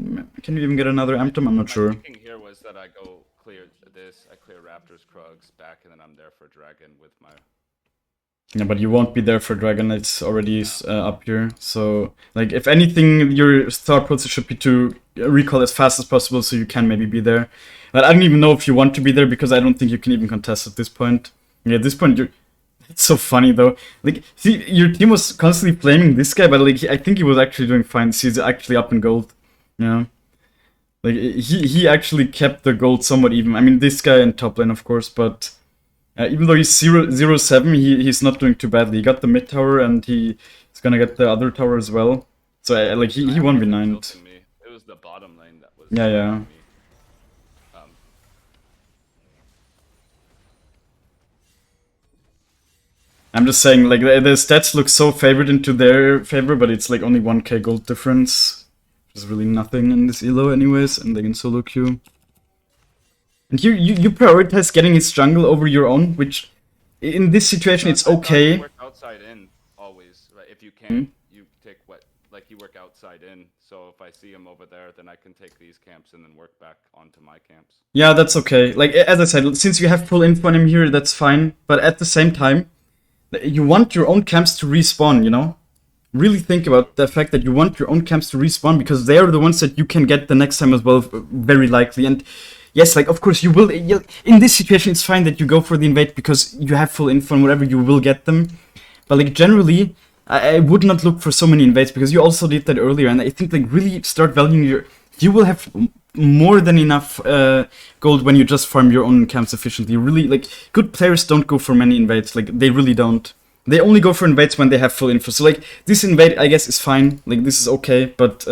even get another Amptom? I'm not sure. My thinking here was that I go clear this, I clear Raptors, Krugs back, and then I'm there for Dragon with my Yeah, but you won't be there for Dragon. It's already up here. So, like, if anything, your thought process should be to recall as fast as possible so you can maybe be there. But I don't even know if you want to be there because I don't think you can even contest at this point. Yeah, at this point, you're. It's so funny though. Like, see, your team was constantly blaming this guy, but like, I think he was actually doing fine. He's actually up in gold. Yeah. Like, he actually kept the gold somewhat even. I mean, this guy in top lane, of course, but. Even though he's 0-7, he's not doing too badly. He got the mid tower and he's gonna get the other tower as well. So like he 1v9'd. It was the bottom lane that was. Yeah. I'm just saying, like the stats look so favored into their favor, but it's like only 1k gold difference. There's really nothing in this elo anyways, and they can solo queue. And here, you prioritize getting his jungle over your own, which, in this situation, it's okay. You work outside in, always. Right? If you can, you take what... Like, you work outside in, so if I see him over there, then I can take these camps and then work back onto my camps. Yeah, that's okay. Like, as I said, since you have full info on him here, that's fine. But at the same time, you want your own camps to respawn, you know? Really think about the fact that you want your own camps to respawn, because they are the ones that you can get the next time as well, very likely. And... yes, like, of course, you will... in this situation, it's fine that you go for the invade because you have full info and whatever, you will get them. But, like, generally, I would not look for so many invades because you also did that earlier. And I think, like, really start valuing your... you will have more than enough gold when you just farm your own camps efficiently. Really, like, good players don't go for many invades. Like, they really don't. They only go for invades when they have full info. So, like, this invade, I guess, is fine. Like, this is okay, but...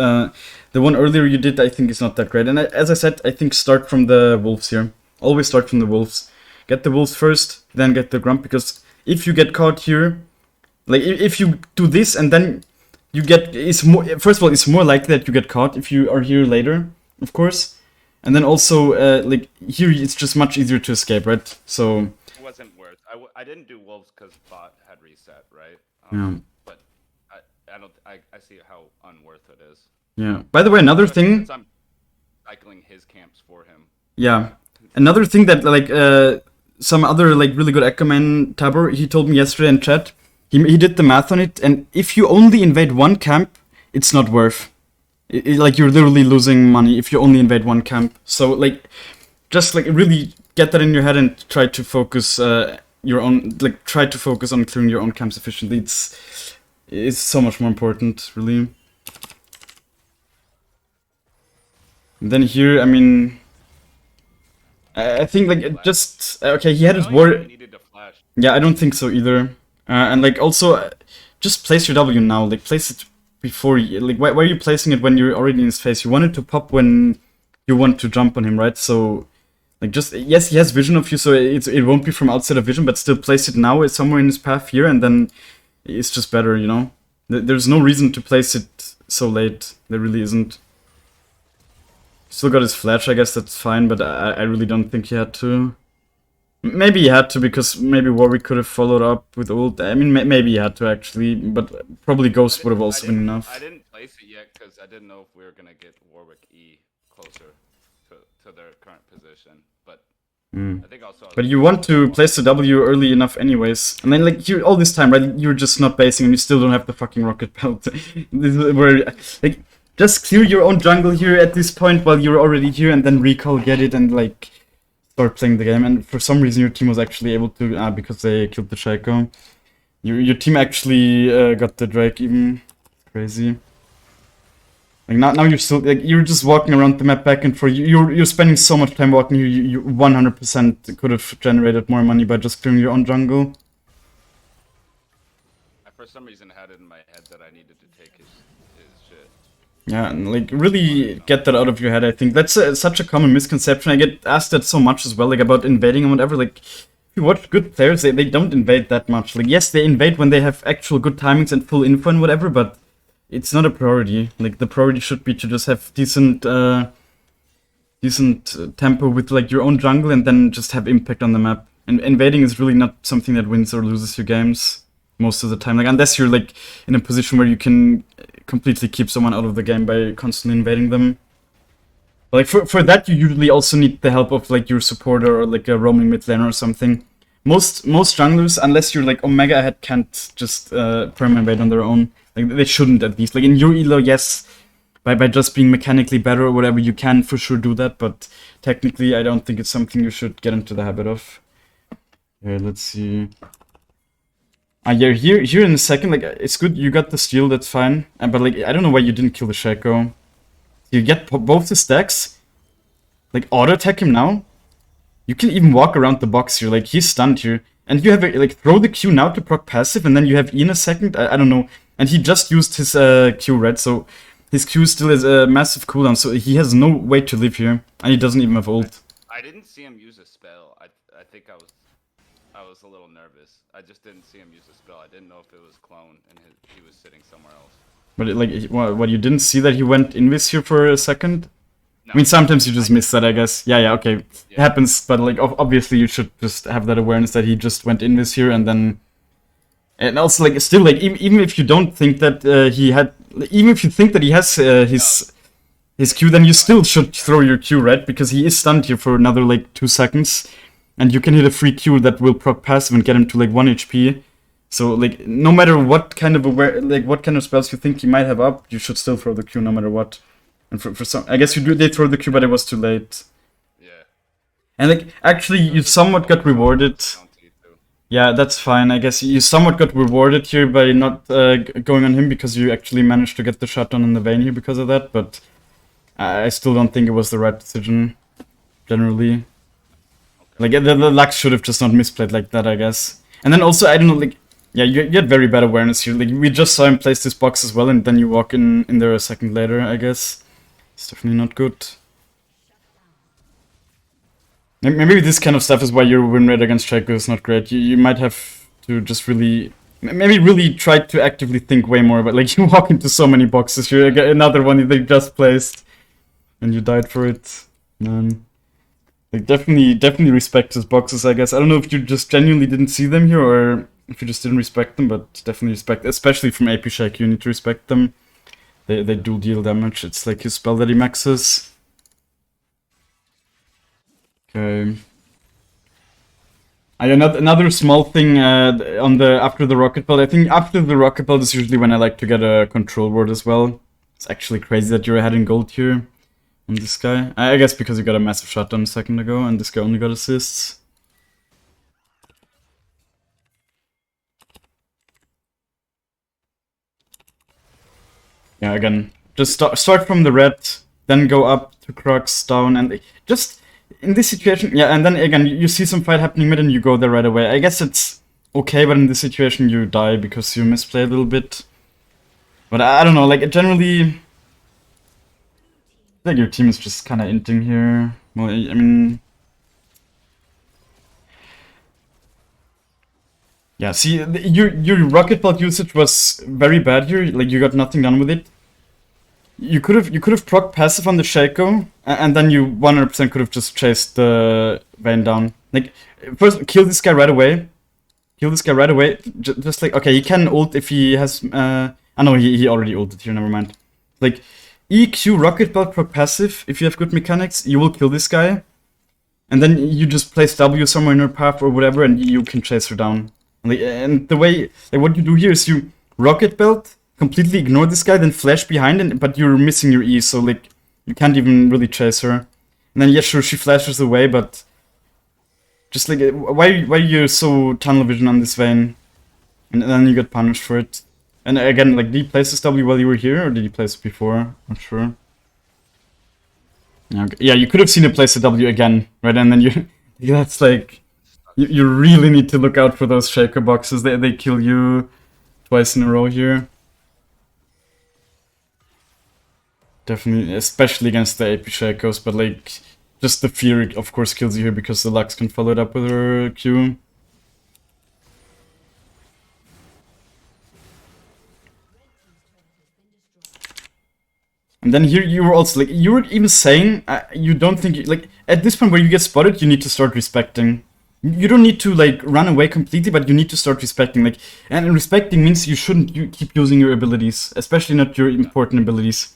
the one earlier you did, I think, is not that great. And as I said, I think start from the wolves here. Always start from the wolves. Get the wolves first, then get the grump. Because if you get caught here, like if you do this and then you get, first of all, it's more likely that you get caught if you are here later, of course. And then also, like here, it's just much easier to escape, right? So it wasn't worth. I didn't do wolves because bot had reset, right? yeah. But I see how unworth it is. Yeah. By the way, another thing. Since I'm cycling his camps for him. Yeah. Another thing that like some other like really good Ekko man Tabor, he told me yesterday in chat. He did the math on it, and if you only invade one camp, it's not worth. Like you're literally losing money if you only invade one camp. So like, just like really get that in your head and try to focus your own. Like try to focus on clearing your own camps efficiently. It's so much more important, really. And then here, I mean, I think like just okay. He had his ward. Yeah, I don't think so either. And like also, just place your W now. Like place it before. Like why are you placing it when you're already in his face? You want it to pop when you want to jump on him, right? So like just yes, he has vision of you, so it won't be from outside of vision, but still place it now somewhere in his path here, and then it's just better, you know. There's no reason to place it so late. There really isn't. Still got his flash, I guess that's fine, but I really don't think he had to. Maybe he had to, because maybe Warwick could have followed up with ult. I mean, maybe he had to actually, but probably Ghost would have also been enough. I didn't place it yet because I didn't know if we were going to get Warwick E closer to their current position, but I think also... But you want to place the W early enough anyways. And then, like, all this time, right, you're just not basing and you still don't have the fucking rocket belt. This is where, like... just clear your own jungle here at this point while you're already here, and then recall, get it, and like start playing the game. And for some reason your team was actually able to, because they killed the Shaco. Your team actually got the Drake even. Crazy. Like now you're still like you're just walking around the map back and forth. You're spending so much time walking here. You 100% could have generated more money by just clearing your own jungle. I for some reason had it in my head that I needed to take his shit. Yeah, and like really get that out of your head. I think that's such a common misconception. I get asked that so much as well, like about invading and whatever. Like if you watch good players, they don't invade that much. Like yes, they invade when they have actual good timings and full info and whatever, but it's not a priority. Like the priority should be to just have decent tempo with like your own jungle and then just have impact on the map. And invading is really not something that wins or loses your games most of the time. Like unless you're like in a position where you can completely keep someone out of the game by constantly invading them. Like for that you usually also need the help of like your supporter or like a roaming mid laner or something. most junglers, unless you're like Omega ahead, can't just perma invade on their own. Like they shouldn't at least. Like in your elo, yes, by just being mechanically better or whatever, you can for sure do that. But technically, I don't think it's something you should get into the habit of. Here, let's see. Yeah, here in a second, like it's good you got the steal, that's fine. But like I don't know why you didn't kill the Shaco. You get both the stacks. Like auto attack him now. You can even walk around the box here. Like he's stunned here, and you have like throw the Q now to proc passive, and then you have E in a second. I don't know. And he just used his Q red, so his Q still has a massive cooldown. So he has no way to live here, and he doesn't even have ult. I didn't see him use a spell. I think I was a little nervous. I just didn't see him use a spell. I didn't know if it was clone and he was sitting somewhere else. But like, what you didn't see that he went invis here for a second? No. I mean, sometimes you just miss that, I guess. Yeah, okay. Yeah. It happens, but like, obviously you should just have that awareness that he just went invis here and then... And also, like, still, like, even if you don't think that he had... Even if you think that he has his Q, then you still should throw your Q, right? Because he is stunned here for another, like, 2 seconds. And you can hit a free Q that will proc passive and get him to, like, 1 HP. So, like, no matter what kind of what kind of spells you think he might have up, you should still throw the Q no matter what. And for some, I guess they throw the Q, but it was too late. Yeah. And like, actually, you somewhat got rewarded. Yeah, that's fine. I guess you somewhat got rewarded here by not going on him because you actually managed to get the shot on in the vein here because of that. But I still don't think it was the right decision, generally. Okay. Like, the Lux should have just not misplayed like that, I guess. And then also, I don't know, like, yeah, you had very bad awareness here. Like, we just saw him place this box as well, and then you walk in there a second later, I guess. It's definitely not good. Maybe this kind of stuff is why your win rate against Shaco is not great. You might have to just really... Maybe really try to actively think way more, but like, you walk into so many boxes here. Another one they just placed, and you died for it. Man. Like, definitely respect his boxes, I guess. I don't know if you just genuinely didn't see them here, or if you just didn't respect them, but definitely respect, especially from AP Shaco, you need to respect them. They do deal damage. It's like his spell that he maxes. Okay. Another small thing on the after the rocket belt. I think after the rocket belt is usually when I like to get a control ward as well. It's actually crazy that you're ahead in gold here on this guy. I guess because you got a massive shotdown a second ago, and this guy only got assists. Yeah, again, just start from the red, then go up to Crux, down, and just in this situation, yeah, and then again, you see some fight happening mid and you go there right away. I guess it's okay, but in this situation you die because you misplay a little bit. But I don't know, like, generally, I think your team is just kind of inting here. Well, I mean... Yeah, see, your rocket belt usage was very bad here. Like, you got nothing done with it. You could have proc passive on the Shaco, and then you 100% could have just chased the Vayne down. Like, first kill this guy right away. Kill this guy right away. Just like, okay, he can ult if he has. I know he already ulted here. Never mind. Like, EQ rocket belt proc passive. If you have good mechanics, you will kill this guy, and then you just place W somewhere in her path or whatever, and you can chase her down. And the way, like, what you do here is you rocket belt, completely ignore this guy, then flash behind, but you're missing your E, so like you can't even really chase her. And then yeah, sure, she flashes away, but just like, why you're so tunnel vision on this Vayne, and then you get punished for it. And again, like, did he place this W while you were here, or did he place it before? Not sure. Yeah, you could have seen him place the W again, right? And then you, that's like. You really need to look out for those Shaco boxes. They kill you twice in a row here. Definitely, especially against the AP Shacos, but like, just the fear of course kills you here because the Lux can follow it up with her Q. And then here you were also like, you were even saying you don't think, like, at this point where you get spotted, you need to start respecting. You don't need to like run away completely, but you need to start respecting. Like, and respecting means you shouldn't keep using your abilities, especially not your important abilities.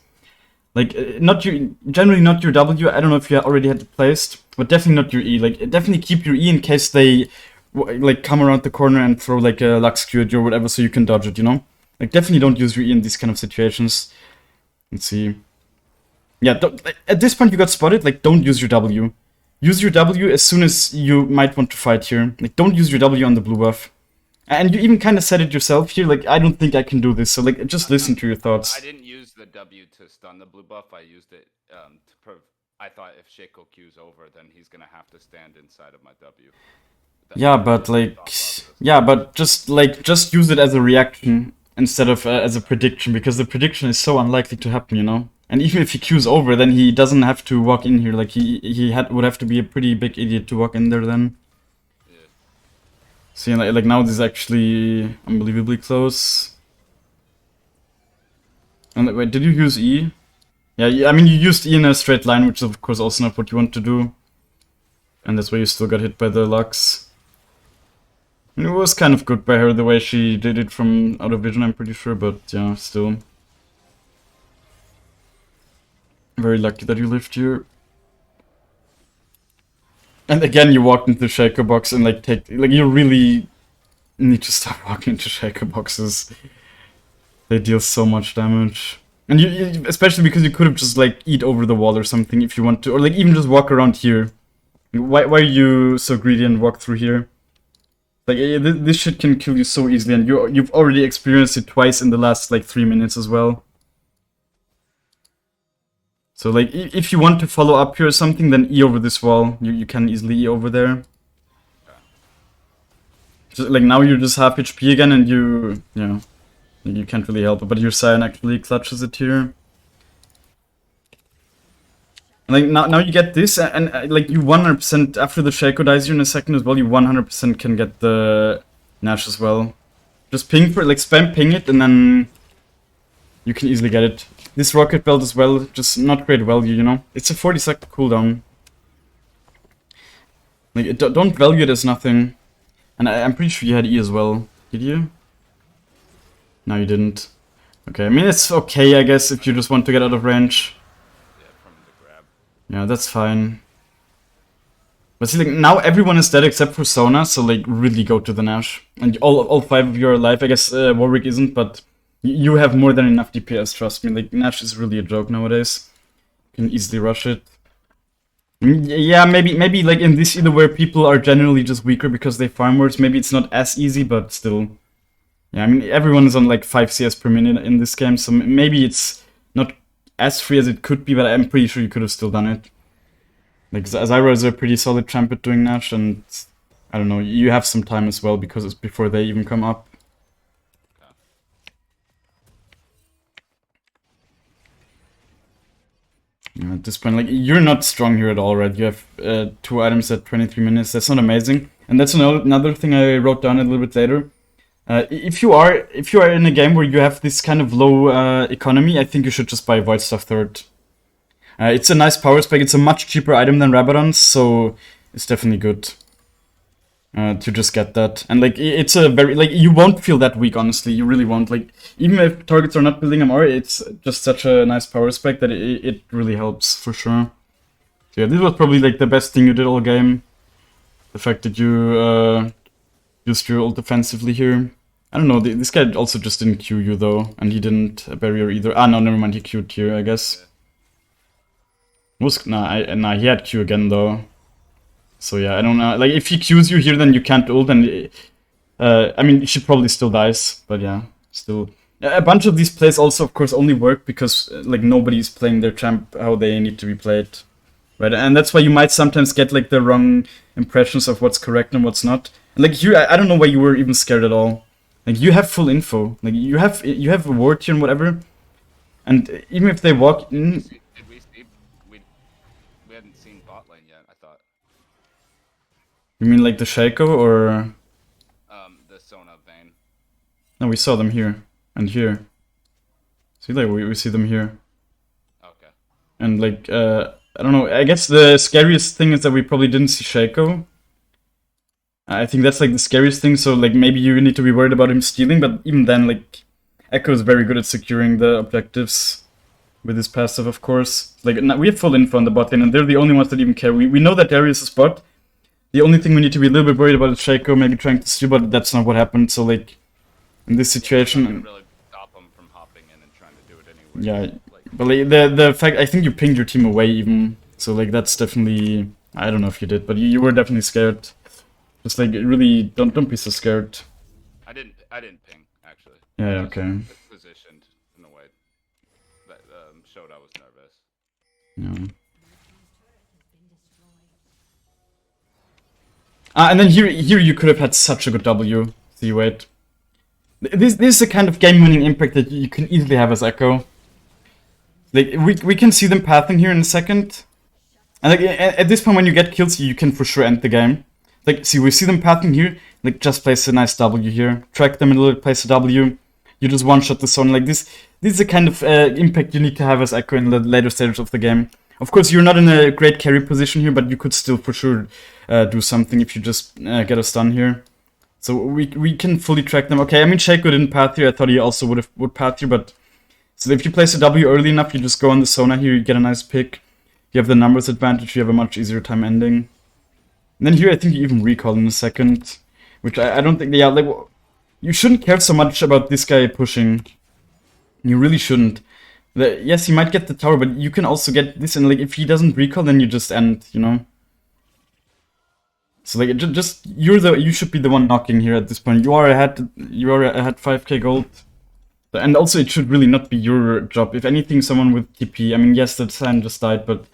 Like, generally not your W. I don't know if you already had it placed, but definitely not your E. Like, definitely keep your E in case they like come around the corner and throw like a Lux Q at you or whatever so you can dodge it, you know? Like definitely don't use your E in these kind of situations. Let's see. Yeah, at this point you got spotted, like don't use your W. Use your W as soon as you might want to fight here. Like don't use your W on the blue buff. And you even kind of said it yourself here, like I don't think I can do this, so like just listen to your thoughts. I didn't use the W to stun the blue buff, I used it I thought if Shaco Q's over, then he's gonna have to stand inside of my W. Yeah, but like, yeah, but just use it as a reaction instead of as a prediction, because the prediction is so unlikely to happen, you know. And even if he queues over, then he doesn't have to walk in here. Like he would have to be a pretty big idiot to walk in there then. Yeah. See, like now this is actually unbelievably close. And wait, did you use E? Yeah, I mean you used E in a straight line, which is of course also not what you want to do. And that's why you still got hit by the Lux. And it was kind of good by her the way she did it from out of vision, I'm pretty sure, but yeah, still. Very lucky that you lived here. And again, you walked into the Shaco box and like you really need to stop walking into Shaco boxes. They deal so much damage. And you especially because you could have just like eat over the wall or something if you want to, or like even just walk around here. Why are you so greedy and walk through here? Like this shit can kill you so easily, and you've already experienced it twice in the last like 3 minutes as well. So like if you want to follow up here or something, then E over this wall. You can easily E over there. Just, like now you're just half HP again, and you can't really help it. But your Scion actually clutches it here. Like now you get this, and like you 100% after the Shaco dies you in a second as well. You 100% can get the Nash as well. Just ping for spam ping it, and then you can easily get it. This rocket belt as well, just not great value, you know. It's a 40-second cooldown. Like don't value it as nothing. And I'm pretty sure you had E as well. Did you? No, you didn't. Okay, I mean it's okay, I guess, if you just want to get out of range. Yeah, that's fine. But see, like, now everyone is dead except for Sona, so, like, really go to the Nash. And all 5 of you are alive. I guess Warwick isn't, but you have more than enough DPS, trust me. Like, Nash is really a joke nowadays. You can easily rush it. Yeah, maybe, like, in this either where people are generally just weaker because they farm worse, maybe it's not as easy, but still. Yeah, I mean, everyone is on, like, 5 CS per minute in this game, so maybe it's not as free as it could be, but I'm pretty sure you could have still done it. Like, Zyra is a pretty solid champ at doing Nash, and I don't know, you have some time as well because it's before they even come up. Yeah, at this point, like, you're not strong here at all, right? You have 2 items at 23 minutes. That's not amazing. And that's another thing I wrote down a little bit later. If you are in a game where you have this kind of low economy, I think you should just buy Void Stuff third. It's a nice power spec. It's a much cheaper item than Rabadon's, so it's definitely good to just get that. And like it's a very like you won't feel that weak, honestly. You really won't. Like even if targets are not building MR, it's just such a nice power spec that it really helps for sure. So yeah, this was probably like the best thing you did all game. The fact that you used your ult defensively here. I don't know, this guy also just didn't Q you though, and he didn't barrier either. Ah, no, never mind, he Q'd here, I guess. Nah, he had Q again though. So yeah, I don't know. Like, if he Qs you here, then you can't ult, and I mean, she probably still dies, but yeah, still. A bunch of these plays also, of course, only work because, like, nobody's playing their champ how they need to be played. Right, and that's why you might sometimes get, like, the wrong impressions of what's correct and what's not. And, like, here, I don't know why you were even scared at all. Like, you have full info. Like, you have a ward here and whatever. And even if they walk in... Did we see... We hadn't seen bot lane yet, I thought. You mean, like, the Shaco, or... The Sona Vayne. No, we saw them here. And here. See, like, we see them here. Okay. And, like, I don't know, I guess the scariest thing is that we probably didn't see Shaco. I think that's like the scariest thing, so like maybe you need to be worried about him stealing, but even then, like, Ekko is very good at securing the objectives with his passive, of course. Like, we have full info on the bot lane, and they're the only ones that even care. We know that Darius is bot, The only thing we need to be a little bit worried about is Shaco maybe trying to steal, but that's not what happened. So like in this It's not gonna situation, really stop him from hopping in and trying to do it anyway. yeah. Like, But like, the fact I think you pinged your team away even, so like that's definitely, I don't know if you did, but you were definitely scared. Just like really don't be so scared. I didn't ping actually. Yeah, I just okay. Positioned in a way that showed I was nervous. Yeah. And then here you could have had such a good W. See, wait. This is the kind of game-winning impact that you can easily have as Ekko. Like we can see them pathing here in a second, and like at this point when you get kills, you can for sure end the game. Like see, we see them pathing here. Like just place a nice W here, track them a little bit, place a W. You just one-shot the zone like this. This is the kind of impact you need to have as Ekko in the later stages of the game. Of course, you're not in a great carry position here, but you could still for sure do something if you just get a stun here. So we can fully track them. Okay, I mean Shaco didn't path here. I thought he also would path here, but so if you place a W early enough, you just go on the Sona here. You get a nice pick. You have the numbers advantage. You have a much easier time ending. And then here, I think you even recall in a second, which I don't think. Yeah, like you shouldn't care so much about this guy pushing. You really shouldn't. Yes, he might get the tower, but you can also get this, and like if he doesn't recall, then you just end, you know. So like just you should be the one knocking here at this point. You are ahead 5k gold. And also it should really not be your job. If anything, someone with TP, I mean yes, the San just died, but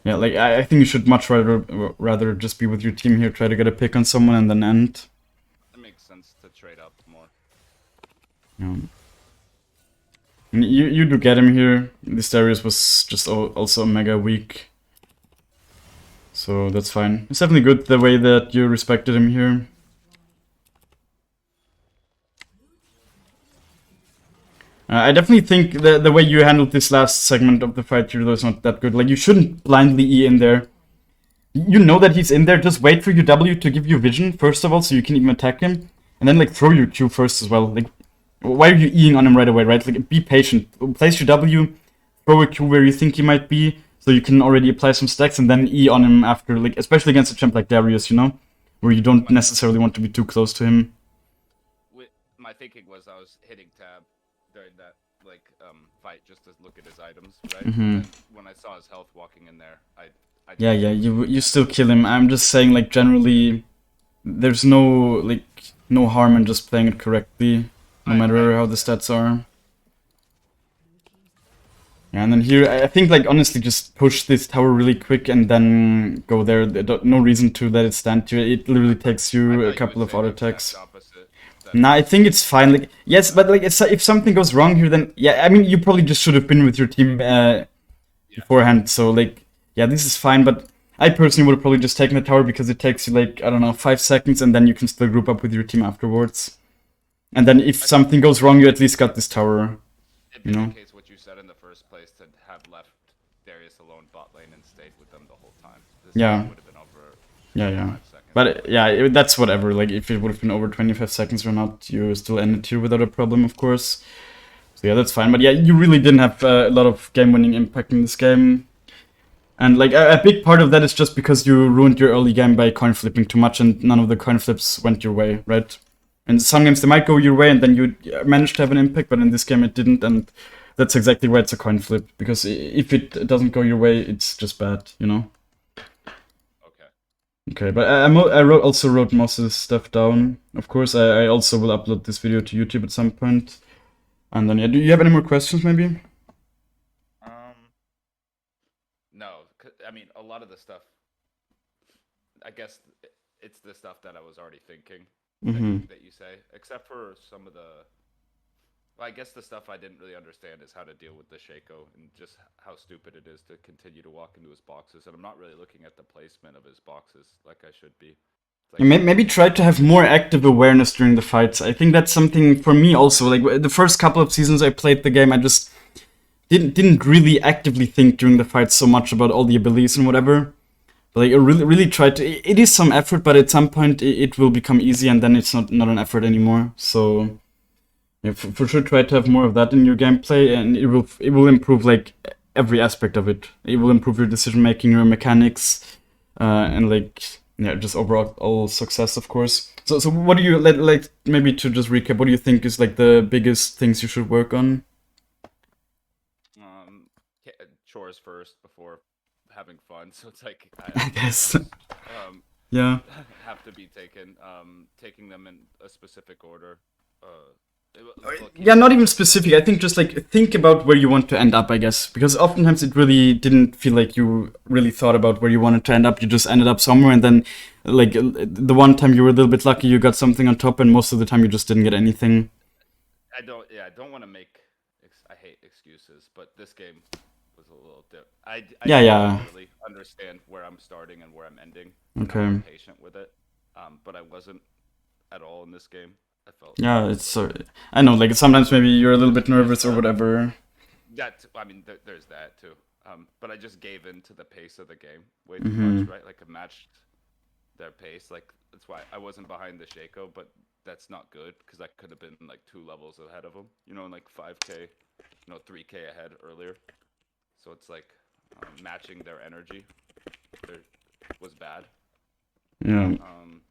yeah, like I think you should much rather just be with your team here, try to get a pick on someone and then end. It makes sense to trade up more. Yeah. And you do get him here. This Darius was just also mega weak. So that's fine. It's definitely good the way that you respected him here. I definitely think the way you handled this last segment of the fight here was not that good. Like, you shouldn't blindly E in there. You know that he's in there, just wait for your W to give you vision, first of all, so you can even attack him. And then, like, throw your Q first as well. Like, why are you Eing on him right away, right? Like, be patient. Place your W, throw a Q where you think he might be, so you can already apply some stacks, and then E on him after, like, especially against a champ like Darius, you know? Where you don't necessarily want to be too close to him. My thinking was I was hitting tab during that fight just to look at his items, right? And when I saw his health walking in there, I yeah, you still kill him. I'm just saying, like, generally, there's no harm in just playing it correctly, no matter how the stats are. Yeah, and then here, I think, like, honestly, just push this tower really quick and then go there. No reason to let it stand here. It literally takes you a couple of auto attacks. Nah, I think it's fine. Like, yes, but like, if something goes wrong here, then yeah, I mean, you probably just should have been with your team beforehand. So like, yeah, this is fine. But I personally would have probably just taken the tower because it takes you like, I don't know, 5 seconds, and then you can still group up with your team afterwards. And then if something goes wrong, you at least got this tower. You know. Case what you said in the first place to have left Darius alone bot lane and stayed with them the whole time. This Yeah. would have been over. Yeah. But yeah, that's whatever. Like, if it would have been over 25 seconds or not, you still ended here without a problem, of course. So yeah, that's fine. But yeah, you really didn't have a lot of game-winning impact in this game. And like, a big part of that is just because you ruined your early game by coin flipping too much, and none of the coin flips went your way, right? And some games they might go your way, and then you managed to have an impact, but in this game it didn't, and that's exactly why it's a coin flip. Because if it doesn't go your way, it's just bad, you know? Okay, but I also wrote most of this stuff down. Of course, I also will upload this video to YouTube at some point. And then, yeah, do you have any more questions, maybe? No. I mean, a lot of the stuff, I guess it's the stuff that I was already thinking that you say, except for some of the... Well, I guess the stuff I didn't really understand is how to deal with the Shaco and just how stupid it is to continue to walk into his boxes. And I'm not really looking at the placement of his boxes like I should be. Like, maybe try to have more active awareness during the fights. I think that's something for me also. Like, the first couple of seasons I played the game, I just didn't really actively think during the fights so much about all the abilities and whatever. But like, I really tried to... It is some effort, but at some point it will become easy, and then it's not an effort anymore. So... yeah, for sure try to have more of that in your gameplay, and it will improve like every aspect of it. It will improve your decision making, your mechanics, and like yeah, just overall all success, of course. So what do you like maybe to just recap? What do you think is like the biggest things you should work on? Chores first before having fun. So it's like I guess. exams Yeah. have to be taken. Taking them in a specific order. Uh, Yeah, looking not even specific. I think just like think about where you want to end up, I guess. Because oftentimes it really didn't feel like you really thought about where you wanted to end up. You just ended up somewhere, and then like the one time you were a little bit lucky, you got something on top, and most of the time you just didn't get anything. I don't. Yeah, I don't want to make. I hate excuses, but this game was a little dip. I Yeah, didn't yeah. really understand where I'm starting and where I'm ending, and I'm Okay. impatient with it. But I wasn't at all in this game. I felt Yeah, it's so. I know, like sometimes maybe you're a little bit just nervous or whatever. that. I mean, there's that too. But I just gave in to the pace of the game way too much, Mm-hmm. right? Like I matched their pace. Like that's why I wasn't behind the Shaco, but that's not good because I could have been like 2 levels ahead of them. You know, in like 5K, 3K ahead earlier. So it's like matching their energy there was bad. Yeah. Um,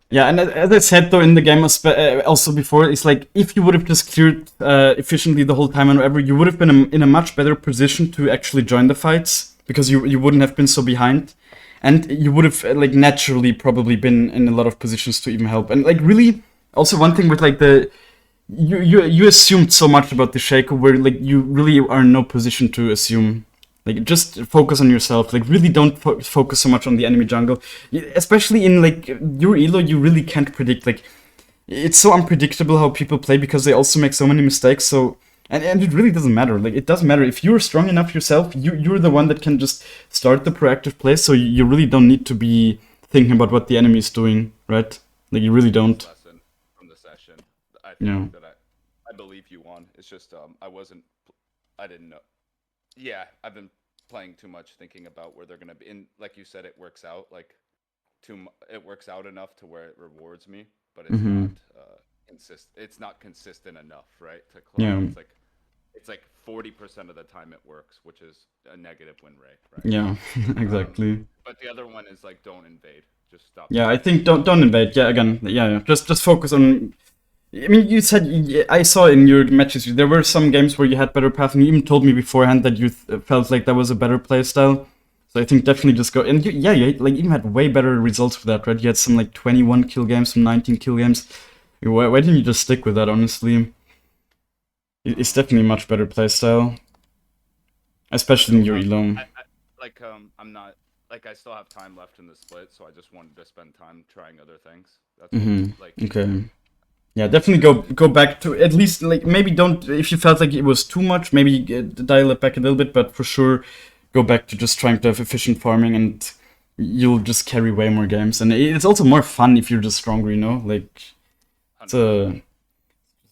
Yeah, and as I said though in the game also before, it's like if you would have just cleared efficiently the whole time and whatever, you would have been in a much better position to actually join the fights because you wouldn't have been so behind, and you would have like naturally probably been in a lot of positions to even help. And like really, also one thing with like the you assumed so much about the Shaco where like you really are in no position to assume. Like just focus on yourself. Like really don't focus so much on the enemy jungle. Especially in like your elo, you really can't predict. Like it's so unpredictable how people play because they also make so many mistakes. So and it really doesn't matter. Like it doesn't matter if you're strong enough yourself. You're the one that can just start the proactive play. So you really don't need to be thinking about what the enemy is doing, right? Like you really biggest don't. lesson from the session, I Yeah. think that I believe you won. It's just I wasn't. I didn't know. Yeah, I've been playing too much, thinking about where they're gonna be. And like you said, it works out like it works out enough to where it rewards me, but it's Mm-hmm. not It's not consistent enough, right? To climb. Yeah. It's like 40% of the time it works, which is a negative win rate, right? Yeah. Um, Exactly. but the other one is like don't invade. Just stop Yeah, I invading. think don't invade. Yeah, again, yeah, yeah. Just focus on. I mean, you said I saw in your matches there were some games where you had better pathing. You even told me beforehand that you felt like that was a better play style. So I think definitely just go. And yeah, you like even had way better results for that, right? You had some like 21 kill games, some 19 kill games. Why didn't you just stick with that? Honestly, it's Um, definitely a much better play style, especially in so your elo. I'm not like I still have time left in the split, so I just wanted to spend time trying other things. That's all. Like Okay. Yeah, definitely go back to at least like maybe don't if you felt like it was too much, maybe dial it back a little bit, but for sure go back to just trying to have efficient farming and you'll just carry way more games. And it's also more fun if you're just stronger, you know? Like it's 100%.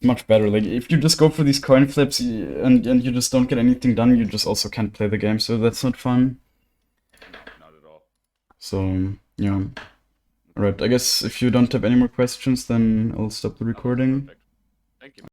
much better. Like if you just go for these coin flips and you just don't get anything done, you just also can't play the game, so that's not fun. No, not at all. So yeah. Okay. Alright, I guess if you don't have any more questions, then I'll stop the Oh, that's recording. perfect. Thank you.